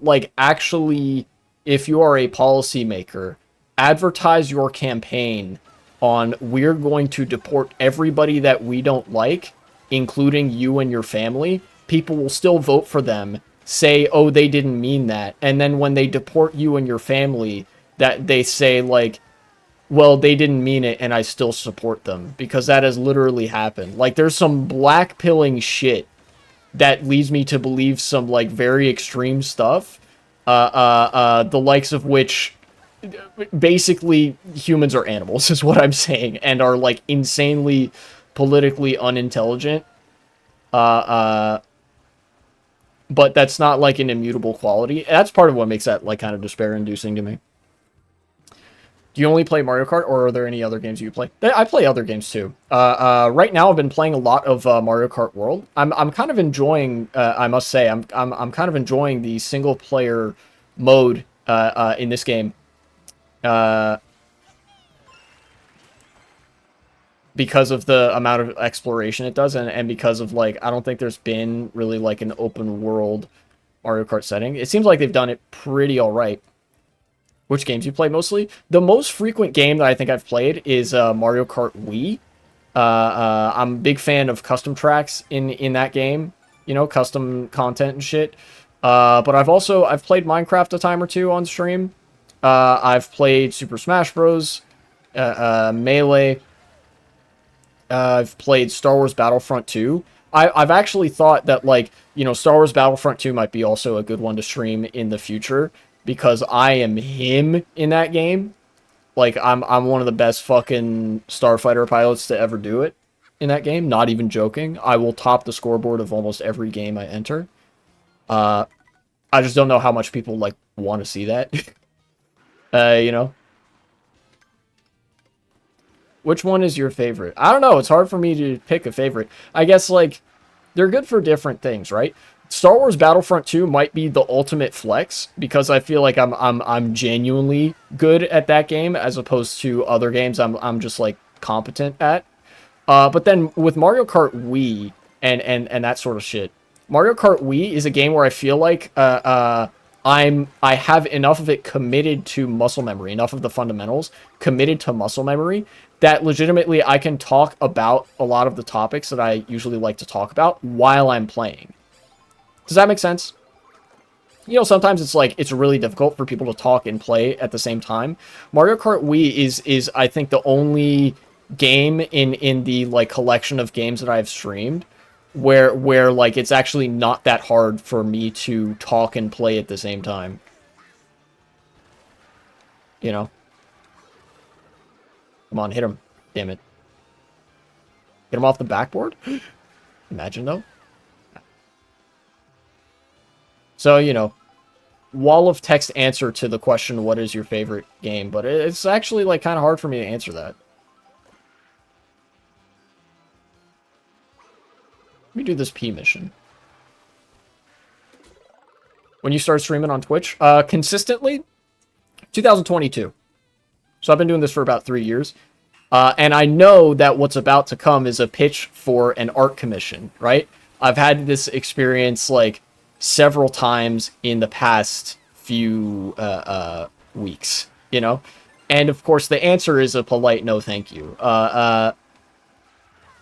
like, actually, if you are a policymaker, advertise your campaign on we're going to deport everybody that we don't like, including you and your family. People will still vote for them, say, oh, they didn't mean that. And then when they deport you and your family, that they say, like, well, they didn't mean it and I still support them. Because that has literally happened. Like, there's some black-pilling shit that leads me to believe some, like, very extreme stuff. The likes of which, basically, humans are animals, is what I'm saying, and are, like, insanely politically unintelligent. But that's not, like, an immutable quality. That's part of what makes that, like, kind of despair-inducing to me. Do you only play Mario Kart, or are there any other games you play? I play other games too. Right now, I've been playing a lot of Mario Kart World. I'm kind of enjoying. I must say, I'm kind of enjoying the single player mode in this game. Because of the amount of exploration it does, and because of, like, I don't think there's been really, like, an open world Mario Kart setting. It seems like they've done it pretty alright. Which games you play mostly? The most frequent game that I think I've played is Mario Kart Wii. I'm a big fan of custom tracks in that game. You know, custom content and shit. But I've played Minecraft a time or two on stream. I've played Super Smash Bros. Melee. I've played Star Wars Battlefront 2. I've actually thought that, like, you know, Star Wars Battlefront 2 might be also a good one to stream in the future because I am him in that game. Like, I'm one of the best fucking starfighter pilots to ever do it in that game. Not even joking. I will top the scoreboard of almost every game I enter. I just don't know how much people, like, want to see that. You know? Which one is your favorite? I don't know. It's hard for me to pick a favorite. I guess, like, they're good for different things, right? Star Wars Battlefront 2 might be the ultimate flex because I feel like I'm genuinely good at that game as opposed to other games I'm just like competent at. But then with Mario Kart Wii and that sort of shit, Mario Kart Wii is a game where I feel like I have enough of it committed to muscle memory, enough of the fundamentals committed to muscle memory that legitimately I can talk about a lot of the topics that I usually like to talk about while I'm playing. Does that make sense? You know, sometimes it's like, it's really difficult for people to talk and play at the same time. Mario Kart Wii is I think, the only game in the, like, collection of games that I've streamed where, like, it's actually not that hard for me to talk and play at the same time. You know? Come on, hit him. Damn it. Get him off the backboard? Imagine, though. So, you know, wall of text answer to the question, what is your favorite game? But it's actually, like, kind of hard for me to answer that. Let me do this P mission. When you start streaming on Twitch? Consistently? 2022. So I've been doing this for about 3 years. And I know that what's about to come is a pitch for an art commission, right? I've had this experience, like, several times in the past few weeks, you know? And, of course, the answer is a polite no thank you.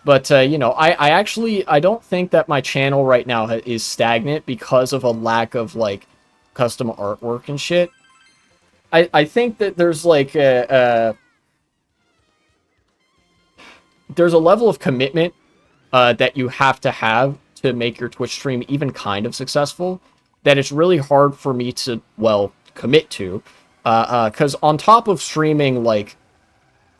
But, you know, I don't think that my channel right now is stagnant because of a lack of, like, custom artwork and shit. I think that there's, like, there's a level of commitment that you have to make your Twitch stream even kind of successful that it's really hard for me to, well, commit to. Because on top of streaming, like,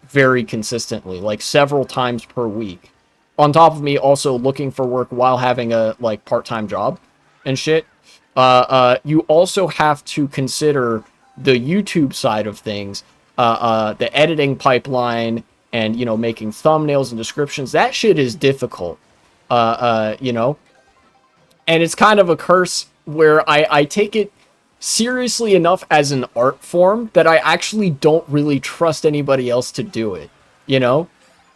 very consistently, like, several times per week, on top of me also looking for work while having a, like, part-time job and shit, you also have to consider the YouTube side of things, the editing pipeline, and, you know, making thumbnails and descriptions. That shit is difficult, you know? And it's kind of a curse where I take it seriously enough as an art form that I actually don't really trust anybody else to do it, you know?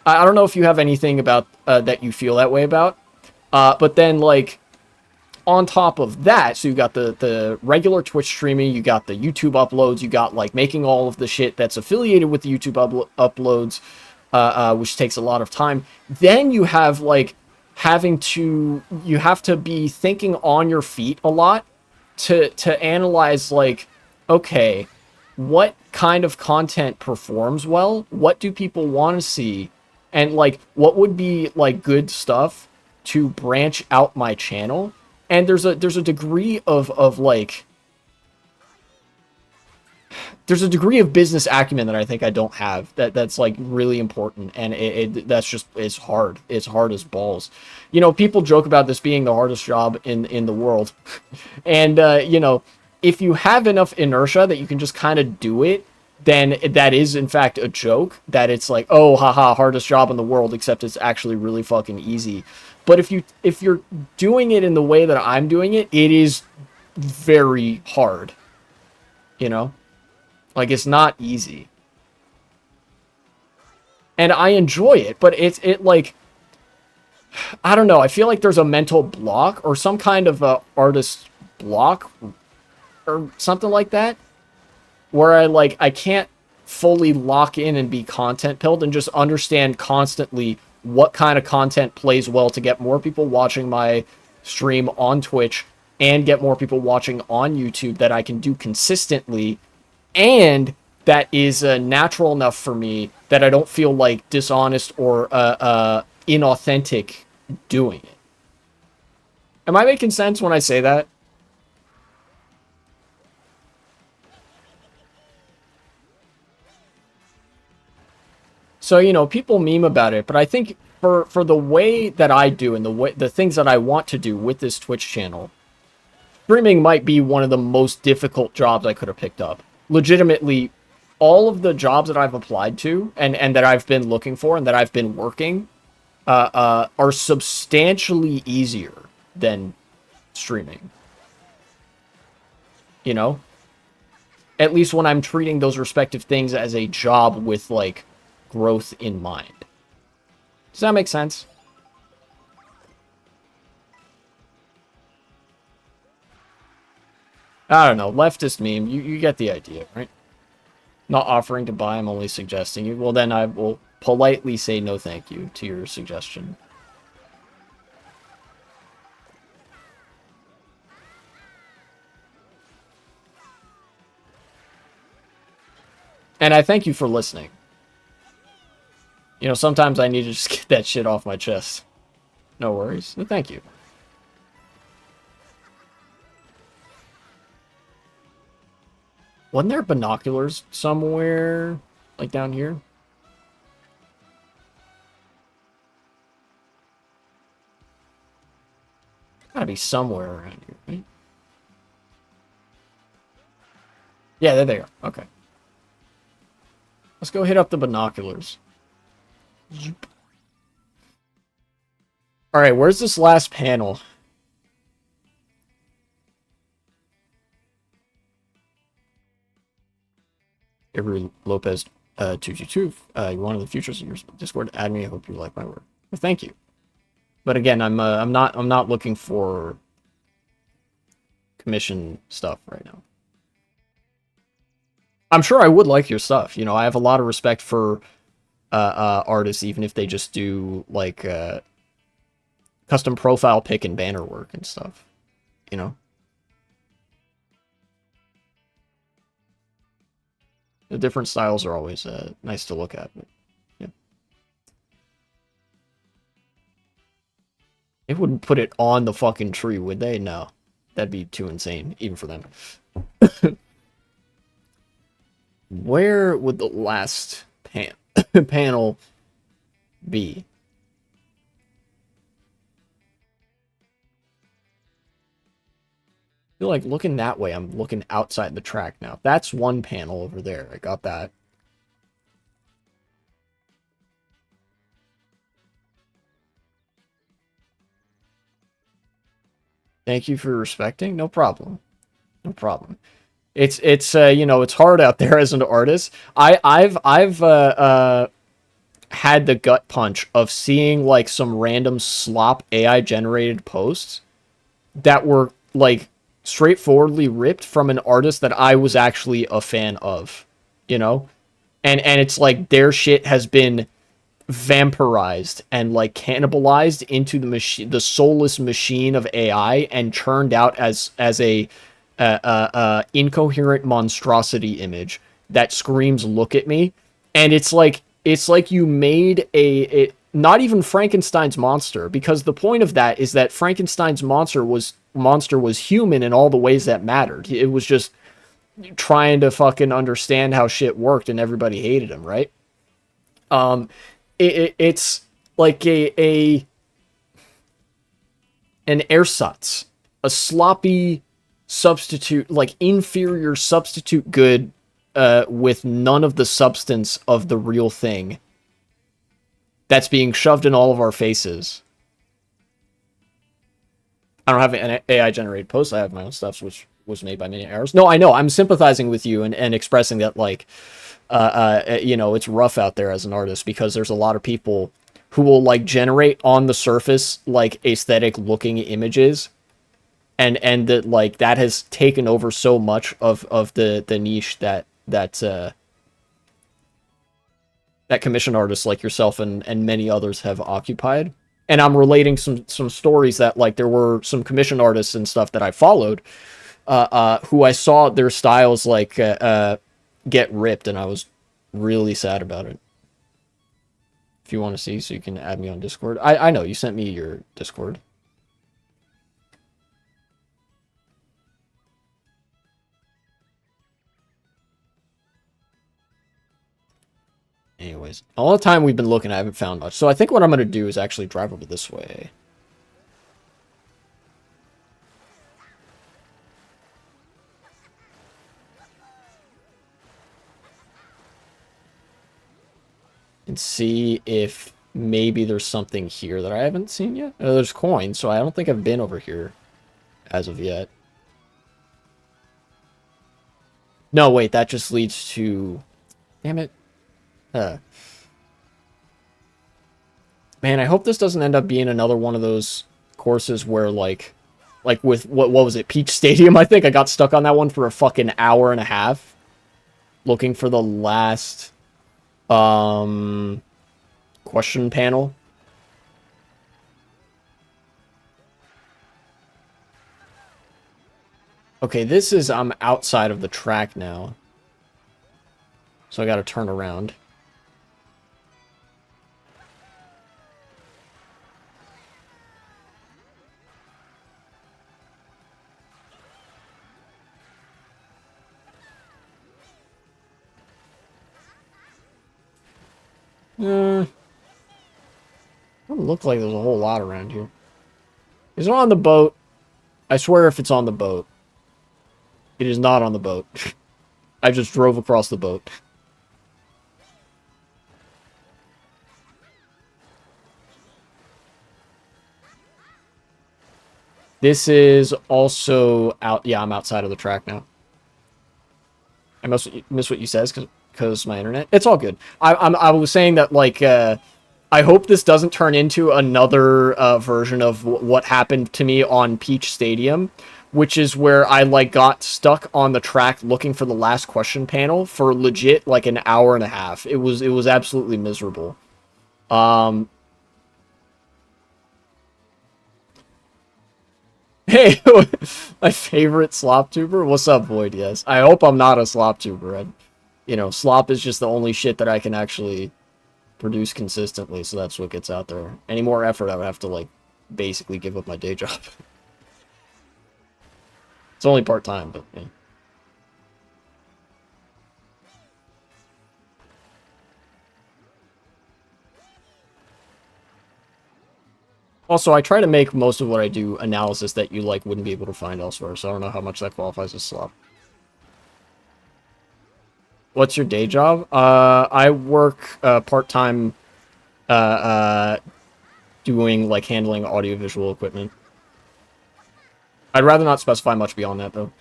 I don't know if you have anything about that you feel that way about, but then, like, on top of that, so you got the regular Twitch streaming, you got the YouTube uploads, you got, like, making all of the shit that's affiliated with the YouTube uploads, which takes a lot of time. Then you have, like, you have to be thinking on your feet a lot to analyze, like, okay, what kind of content performs well? What do people want to see? And, like, what would be, like, good stuff to branch out my channel? And there's a degree of like, there's a degree of business acumen that I think I don't have that's like really important, and that's just, it's hard as balls. You know, people joke about this being the hardest job in the world. And you know, if you have enough inertia that you can just kind of do it, then that is in fact a joke, that it's like, oh haha, hardest job in the world, except it's actually really fucking easy. But if you're doing it in the way that I'm doing it, it is very hard. You know? Like, it's not easy. And I enjoy it, but it like, I don't know, I feel like there's a mental block or some kind of a artist block or something like that. where I can't fully lock in and be content pilled and just understand constantly what kind of content plays well to get more people watching my stream on Twitch and get more people watching on YouTube that I can do consistently, and that is natural enough for me that I don't feel like dishonest or inauthentic doing it. Am I making sense when I say that? So, people meme about it, but I think for the way that I do and the things that I want to do with this Twitch channel, streaming might be one of the most difficult jobs I could have picked up. Legitimately, all of the jobs that I've applied to and that I've been looking for and that I've been working are substantially easier than streaming. You know? At least when I'm treating those respective things as a job with, like, growth in mind. Does that make sense? I don't know. Leftist meme. You get the idea, right? Not offering to buy, I'm only suggesting you. Well, then I will politely say no thank you to your suggestion. And I thank you for listening. Sometimes I need to just get that shit off my chest. No worries. But thank you. Wasn't there binoculars somewhere? Like down here? Gotta be somewhere around here, right? Yeah, there they are. Okay. Let's go hit up the binoculars. Alright, where's this last panel? Avery Lopez 222. You're one of the futures in your Discord. Add me. I hope you like my work. Well, thank you. But again, I'm not looking for commission stuff right now. I'm sure I would like your stuff. I have a lot of respect for artists, even if they just do like custom profile pic and banner work and stuff. The different styles are always nice to look at. But, yeah. They wouldn't put it on the fucking tree, would they? No. That'd be too insane, even for them. Where would the last panel be? I feel like looking that way, I'm looking outside the track now. That's one panel over there. I got that. Thank you for respecting. No problem. No problem. It's it's hard out there as an artist. I've had the gut punch of seeing like some random slop AI generated posts that were like straightforwardly ripped from an artist that I was actually a fan of, and it's like their shit has been vampirized and like cannibalized into the soulless machine of AI and churned out as a incoherent monstrosity image that screams "look at me," and it's like you made not even Frankenstein's monster, because the point of that is that Frankenstein's monster was human in all the ways that mattered. It was just trying to fucking understand how shit worked, and everybody hated him, right? It's like an ersatz, a sloppy substitute, like inferior substitute good, with none of the substance of the real thing that's being shoved in all of our faces. I don't have an AI generated post. I have my own stuff, which was made by many errors. No, I know. I'm sympathizing with you and expressing that, like, it's rough out there as an artist, because there's a lot of people who will like generate on the surface like aesthetic looking images, and that like that has taken over so much of the niche that that commission artists like yourself and many others have occupied. And I'm relating some stories that, like, there were some commission artists and stuff that I followed, who I saw their styles like get ripped, and I was really sad about it. If you want to see, so you can add me on Discord. I know you sent me your Discord. Anyways, all the time we've been looking, I haven't found much. So I think what I'm going to do is actually drive over this way. And see if maybe there's something here that I haven't seen yet. There's coins, so I don't think I've been over here as of yet. No, wait, that just leads to... Damn it. Man, I hope this doesn't end up being another one of those courses where, like with, what was it, Peach Stadium, I think? I got stuck on that one for a fucking hour and a half. Looking for the last, question panel. Okay, this is, I'm outside of the track now. So I gotta turn around. Doesn't look like there's a whole lot around here. Is it on the boat? I swear if it's on the boat. It is not on the boat. I just drove across the boat. This is also out... Yeah, I'm outside of the track now. I must miss what you says because my internet. It's all good. I was saying that, like, I hope this doesn't turn into another version of what happened to me on Peach Stadium, which is where I, like, got stuck on the track looking for the last question panel for legit, like, an hour and a half. It was absolutely miserable. Hey, my favorite slop tuber? What's up, Void? Yes. I hope I'm not a slop tuber. You know, slop is just the only shit that I can actually produce consistently, so that's what gets out there. Any more effort, I would have to, like, basically give up my day job. It's only part-time, but, yeah. Also, I try to make most of what I do analysis that you, like, wouldn't be able to find elsewhere, so I don't know how much that qualifies as slop. What's your day job? I work part-time doing, like, handling audiovisual equipment. I'd rather not specify much beyond that, though.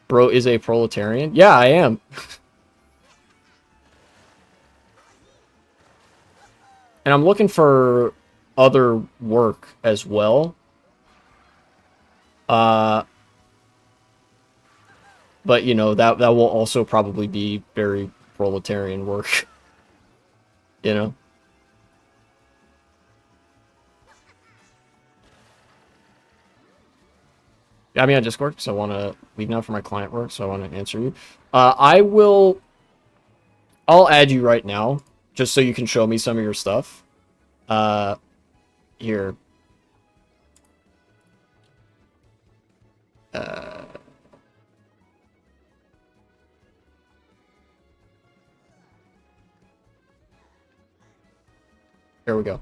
Bro is a proletarian? Yeah, I am. And I'm looking for other work as well. But, you know, that will also probably be very proletarian work. You know? Add me on Discord, because I want to leave now for my client work, so I want to answer you. I'll add you right now, just so you can show me some of your stuff. Here. There we go.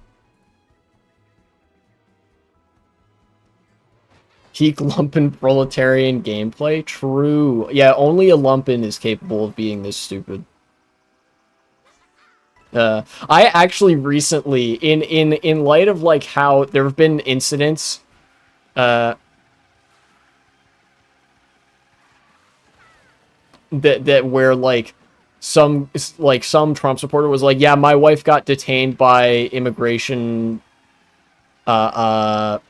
Peak Lumpen proletarian gameplay? True. Yeah, only a Lumpen is capable of being this stupid. I actually recently, in light of, like, how there have been incidents, that where, like, some Trump supporter was like, yeah, my wife got detained by immigration, like,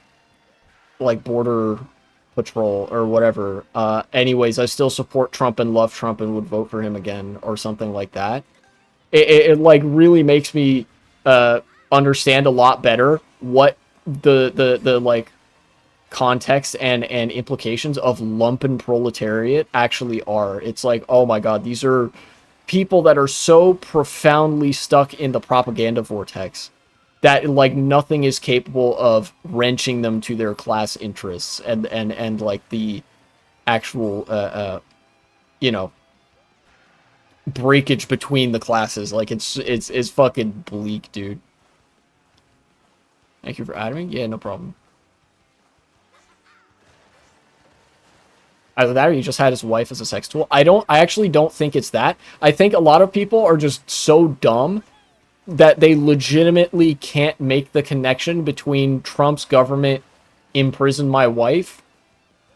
border patrol or whatever. Anyways, I still support Trump and love Trump and would vote for him again or something like that. It like really makes me understand a lot better what the like context and implications of lumpen proletariat actually are. It's like, oh my god, these are people that are so profoundly stuck in the propaganda vortex that like nothing is capable of wrenching them to their class interests and like the actual you know, breakage between the classes. Like it's fucking bleak, dude. Thank you for adding me. Yeah, no problem. Either that or he just had his wife as a sex tool. I actually don't think it's that. I think a lot of people are just so dumb that they legitimately can't make the connection between Trump's government imprisoned my wife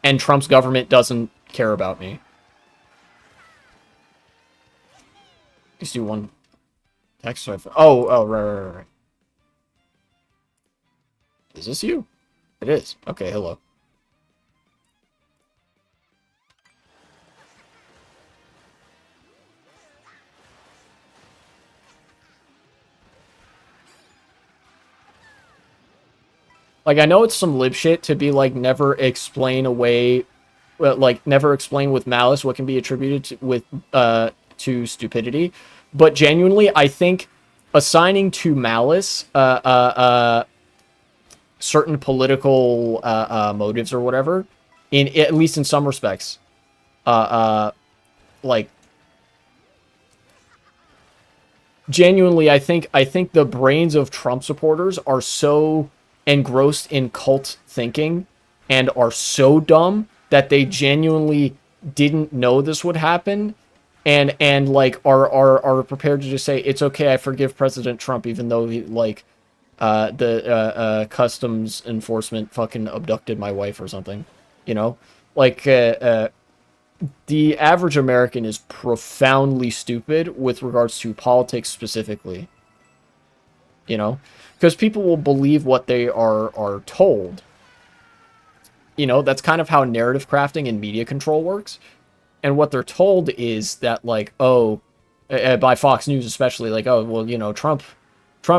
and Trump's government doesn't care about me. Let's do one text. Oh, right. Is this you? It is. Okay, hello. Like, I know it's some lib shit to be like, never explain away, like, never explain with malice what can be attributed to stupidity. But genuinely, I think assigning to malice, certain political, motives or whatever, at least in some respects, like, genuinely, I think the brains of Trump supporters are so engrossed in cult thinking and are so dumb that they genuinely didn't know this would happen and like are prepared to just say it's okay, I forgive President Trump even though he like the customs enforcement fucking abducted my wife or something, you know? Like the average American is profoundly stupid with regards to politics specifically, you know, because people will believe what they are told. You know, that's kind of how narrative crafting and media control works. And what they're told is that, like, oh, by Fox News especially, like, oh, well, you know, Trump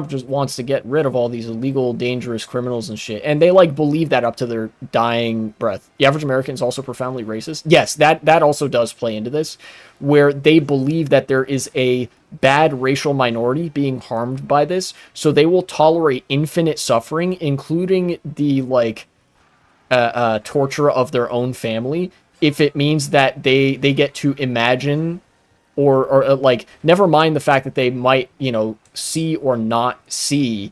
just wants to get rid of all these illegal, dangerous criminals and shit. And they, like, believe that up to their dying breath. The average American is also profoundly racist. Yes, that also does play into this, where they believe that there is a bad racial minority being harmed by this, so they will tolerate infinite suffering, including the, like, torture of their own family, if it means that they get to imagine or like, never mind the fact that they might, you know, see or not see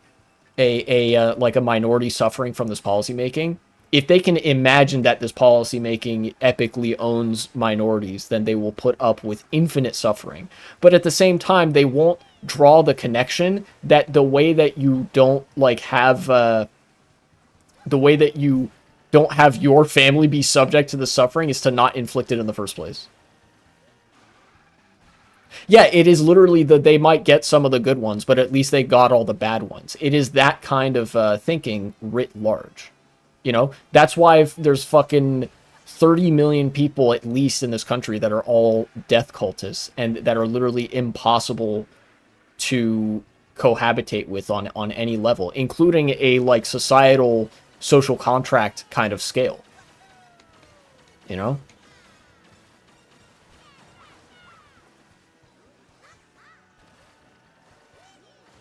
a like a minority suffering from this policy making. If they can imagine that this policy making epically owns minorities, then they will put up with infinite suffering. But at the same time, they won't draw the connection that the way that you don't like have the way that you don't have your family be subject to the suffering is to not inflict it in the first place. Yeah, it is literally that they might get some of the good ones, but at least they got all the bad ones. It is that kind of thinking writ large. You know, that's why there's fucking 30 million people at least in this country that are all death cultists and that are literally impossible to cohabitate with on any level, including a like societal social contract kind of scale. You know?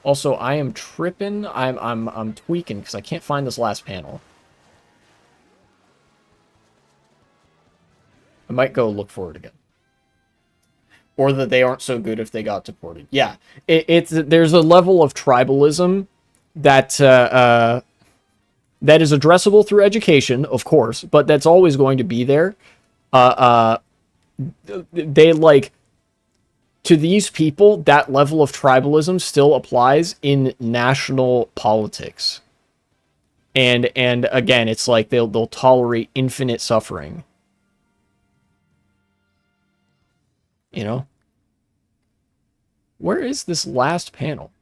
Also, I am tripping. I'm tweaking because I can't find this last panel. I might go look for it again. Or that they aren't so good if they got deported. Yeah, it's there's a level of tribalism that that is addressable through education, of course, but that's always going to be there. They like, to these people, that level of tribalism still applies in national politics. And again, it's like they'll tolerate infinite suffering. You know? Where is this last panel?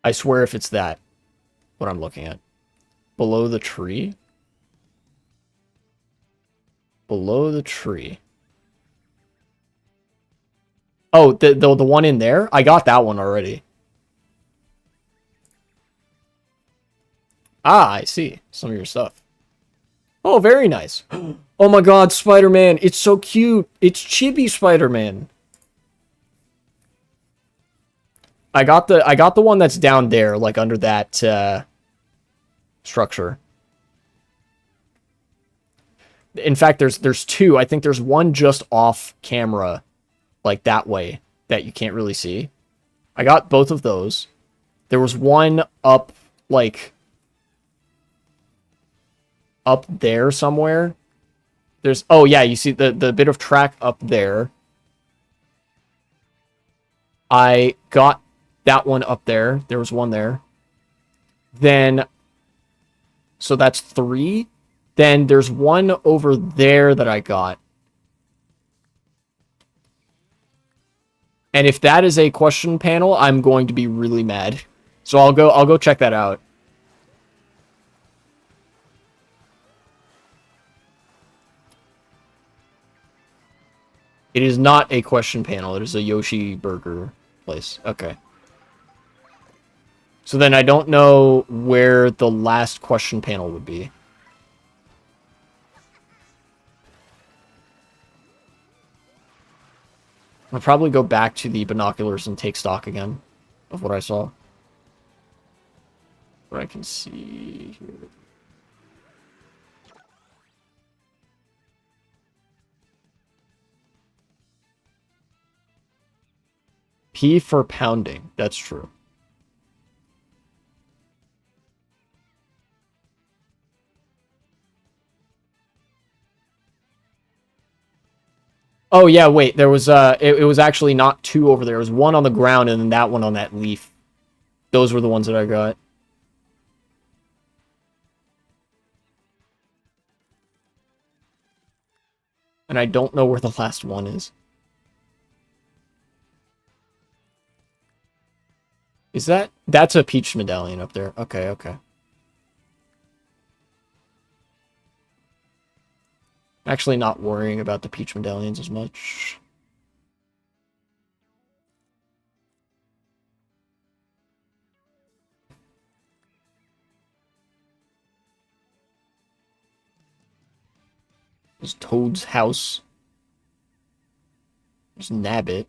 I swear if it's that, what I'm looking at. Below the tree? Below the tree. Oh, the one in there? I got that one already. Ah, I see. Some of your stuff. Oh, very nice. Oh my god, Spider-Man. It's so cute. It's Chibi Spider-Man. I got the one that's down there, like under that structure. In fact, there's two. I think there's one just off camera, like that way, that you can't really see. I got both of those. There was one up, like, up there somewhere. There's, oh yeah, you see the bit of track up there. I got that one up there. There was one there. Then, so that's three. Then there's one over there that I got. And if that is a question panel, I'm going to be really mad. So I'll go check that out. It is not a question panel. It is a Yoshi burger place. Okay. So then I don't know where the last question panel would be. I'll probably go back to the binoculars and take stock again of what I saw. What I can see here. P for pounding. That's true. Oh yeah, wait. There was it was actually not two over there. It was one on the ground and then that one on that leaf. Those were the ones that I got. And I don't know where the last one is. Is that's a peach medallion up there. Okay, okay. Actually not worrying about the peach medallions as much. There's Toad's house. There's Nabbit.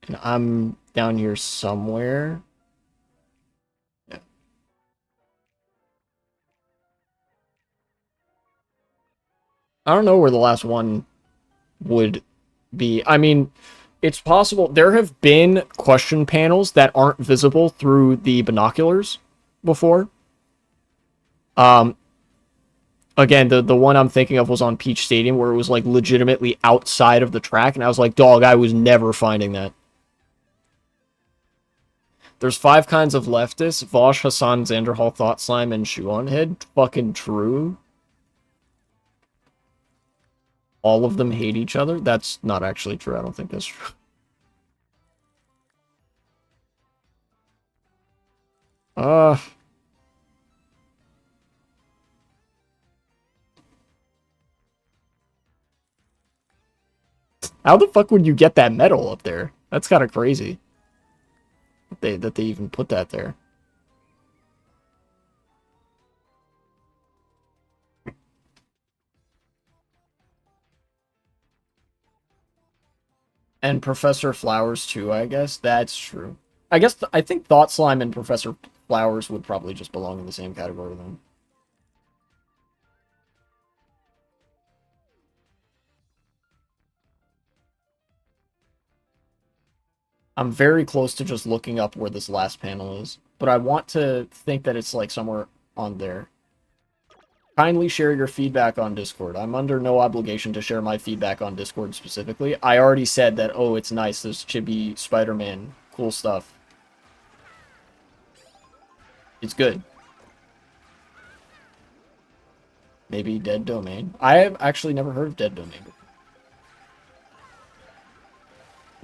And I'm down here somewhere. Yeah. I don't know where the last one would be. I mean, it's possible. There have been question panels that aren't visible through the binoculars before. Um, Again, the one I'm thinking of was on Peach Stadium, where it was like legitimately outside of the track, and I was like, dog, I was never finding that. There's 5 kinds of leftists: Vosh, Hassan, Xanderhal, Thought Slime, and Shuonhead. Fucking true. All of them hate each other? That's not actually true. I don't think that's true. Uh... How the fuck would you get that medal up there? That's kind of crazy. That they even put that there. And Professor Flowers too, I guess. That's true. I guess I think Thought Slime and Professor Flowers would probably just belong in the same category then. I'm very close to just looking up where this last panel is, but I want to think that it's like somewhere on there. Kindly share your feedback on Discord. I'm under no obligation to share my feedback on Discord specifically. I already said that, oh, it's nice, there's Chibi Spider-Man, cool stuff. It's good. Maybe Dead Domain. I have actually never heard of Dead Domain before.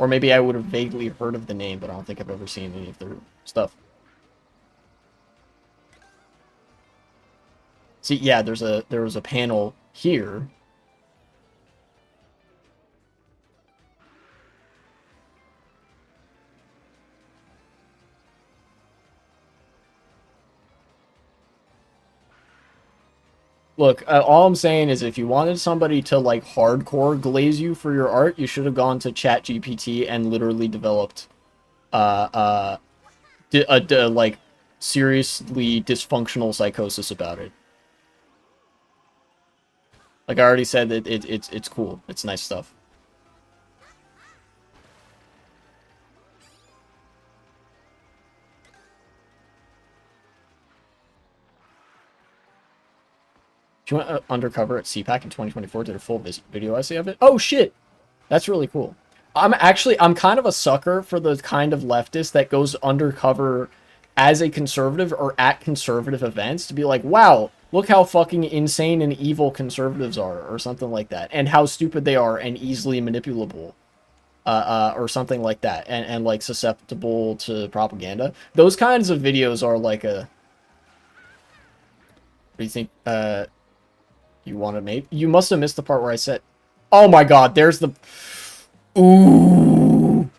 Or maybe I would have vaguely heard of the name, but I don't think I've ever seen any of their stuff. See, yeah, there was a panel here. Look, all I'm saying is if you wanted somebody to, like, hardcore glaze you for your art, you should have gone to ChatGPT and literally developed, like, seriously dysfunctional psychosis about it. Like I already said, it's cool. It's nice stuff. She went undercover at CPAC in 2024, did a full video essay of it. Oh, shit! That's really cool. I'm kind of a sucker for the kind of leftist that goes undercover as a conservative or at conservative events to be like, wow, look how fucking insane and evil conservatives are, or something like that, and how stupid they are and easily manipulable, or something like that, and like susceptible to propaganda. Those kinds of videos are like a... What do you think? You want to make? You must have missed the part where I said, "Oh my God, there's the." Ooh,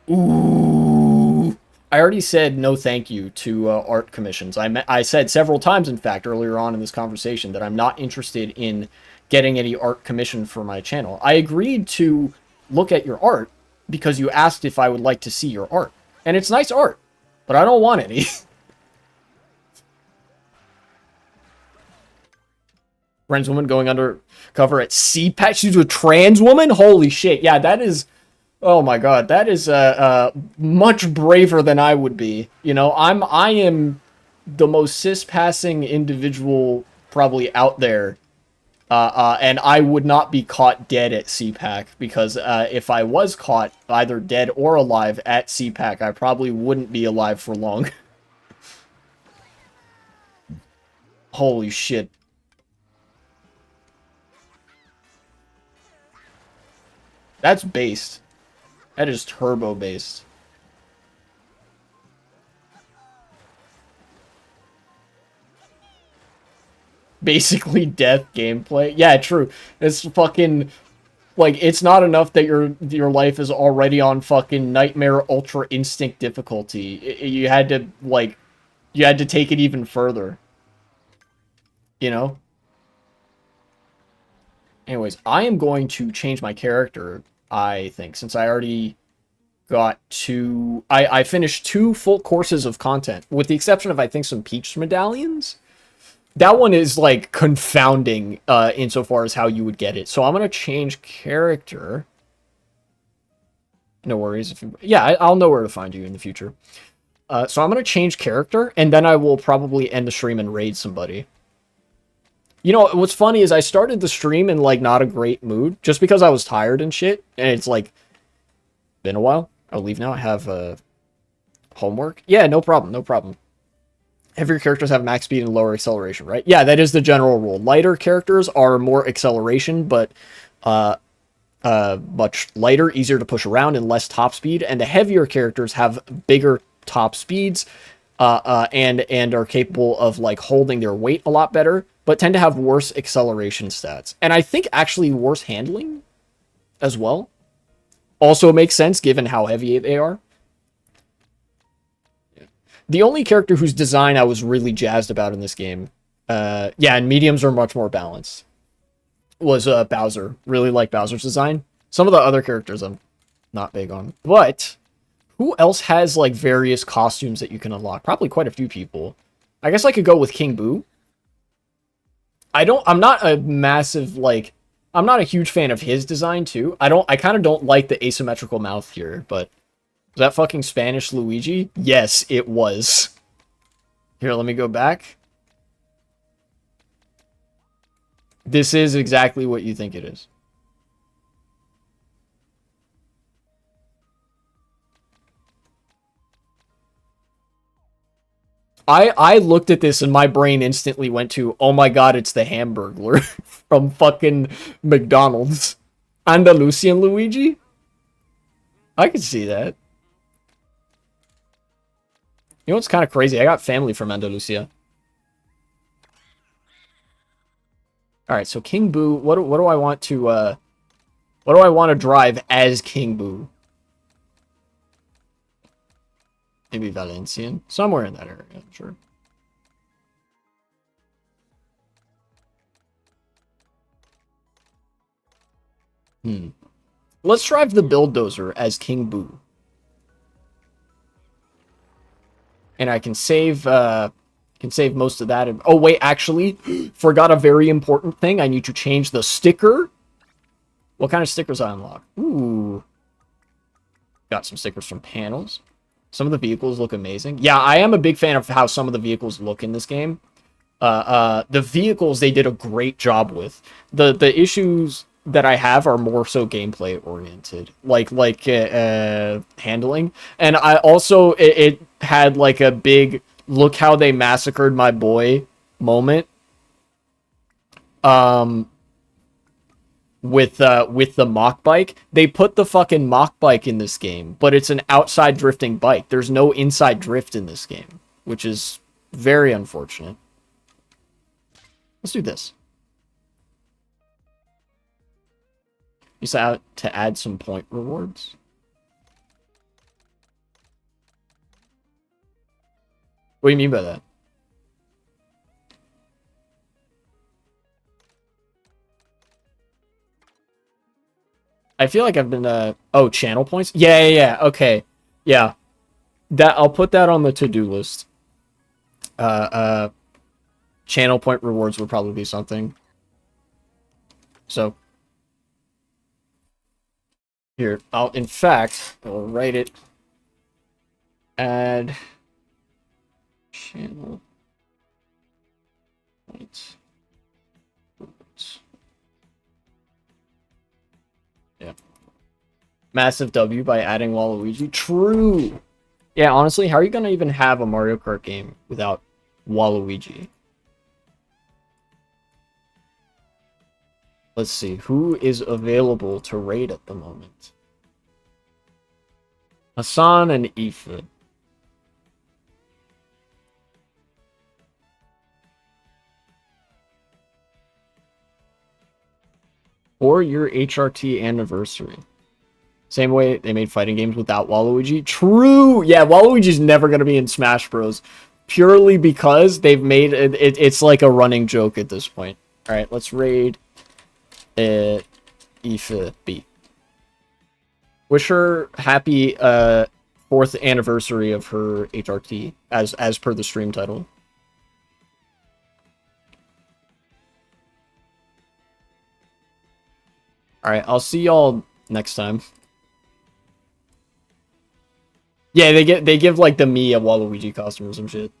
ooh. I already said no, thank you to art commissions. I said several times, in fact, earlier on in this conversation, that I'm not interested in getting any art commissioned for my channel. I agreed to look at your art because you asked if I would like to see your art, and it's nice art, but I don't want any. Trans woman going undercover at CPAC. She's a trans woman? Holy shit. Yeah, that is... Oh my god, that is much braver than I would be. You know, I am the most cis-passing individual probably out there. And I would not be caught dead at CPAC, because if I was caught either dead or alive at CPAC, I probably wouldn't be alive for long. Holy shit. That's based. That is turbo based. Basically death gameplay. Yeah, true. It's fucking... Like, it's not enough that your life is already on fucking Nightmare Ultra Instinct difficulty. You had to, like... You had to take it even further. You know? Anyways, I am going to change my character, I think, since I already got two... I finished 2 full courses of content, with the exception of, I think, some Peach medallions. That one is, like, confounding insofar as how you would get it. So I'm going to change character. No worries. If you... Yeah, I'll know where to find you in the future. So I'm going to change character, and then I will probably end the stream and raid somebody. You know, what's funny is I started the stream in, like, not a great mood, just because I was tired and shit, and it's, like, been a while. I'll leave now. I have homework. Yeah, no problem, no problem. Heavier characters have max speed and lower acceleration, right? Yeah, that is the general rule. Lighter characters are more acceleration, but much lighter, easier to push around, and less top speed. And the heavier characters have bigger top speeds, and are capable of, like, holding their weight a lot better, but tend to have worse acceleration stats. And I think actually worse handling as well. Also makes sense given how heavy they are. The only character whose design I was really jazzed about in this game, yeah, and mediums are much more balanced, was Bowser. Really like Bowser's design. Some of the other characters I'm not big on. But who else has, like, various costumes that you can unlock? Probably quite a few people. I guess I could go with King Boo. I'm not a massive, like, I'm not a huge fan of his design, too. I kind of don't like the asymmetrical mouth here, but... Was that fucking Spanish Luigi? Yes, it was. Here, let me go back. This is exactly what you think it is. I looked at this and my brain instantly went to, oh my god, it's the Hamburglar from fucking McDonald's. Andalusian Luigi? I can see that. You know what's kind of crazy? I got family from Andalusia. All right, so King Boo. What do I want to what do I want to drive as King Boo? Maybe Valencian, somewhere in that area. I'm sure. Let's drive the Bulldozer as King Boo, and I can save most of that. Oh wait, actually, forgot a very important thing. I need to change the sticker. What kind of stickers I unlock? Ooh, got some stickers from panels. Some of the vehicles look amazing. Yeah, I am a big fan of how some of the vehicles look in this game. The vehicles they did a great job with. The issues that I have are more so gameplay oriented, like handling. And I also it had like a big look how they massacred my boy moment. Um, with the mock bike. They put the fucking mock bike in this game, but it's an outside drifting bike. There's no inside drift in this game, which is very unfortunate. Let's do this. You said to add some point rewards. What do you mean by that? I feel like I've been oh, channel points? Yeah. Okay. Yeah. That I'll put that on the to-do list. Uh uh Channel point rewards would probably be something. So here, in fact, I'll write it. Add channel points. Yeah. Massive W by adding Waluigi. True. Yeah, honestly, how are you gonna even have a Mario Kart game without Waluigi? Let's see, who is available to raid at the moment? Hassan and Aoife. Or your HRT anniversary. Same way they made fighting games without Waluigi. True! Yeah, Waluigi's never going to be in Smash Bros. Purely because they've made it's like a running joke at this point. Alright, let's raid Aoife B. Wish her happy 4th anniversary of her HRT, as per the stream title. Alright, I'll see y'all next time. Yeah, they give like the Mii a Waluigi costume or some shit.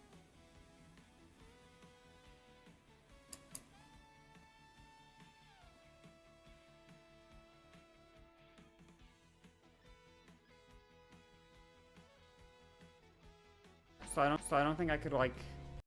So I don't think I could like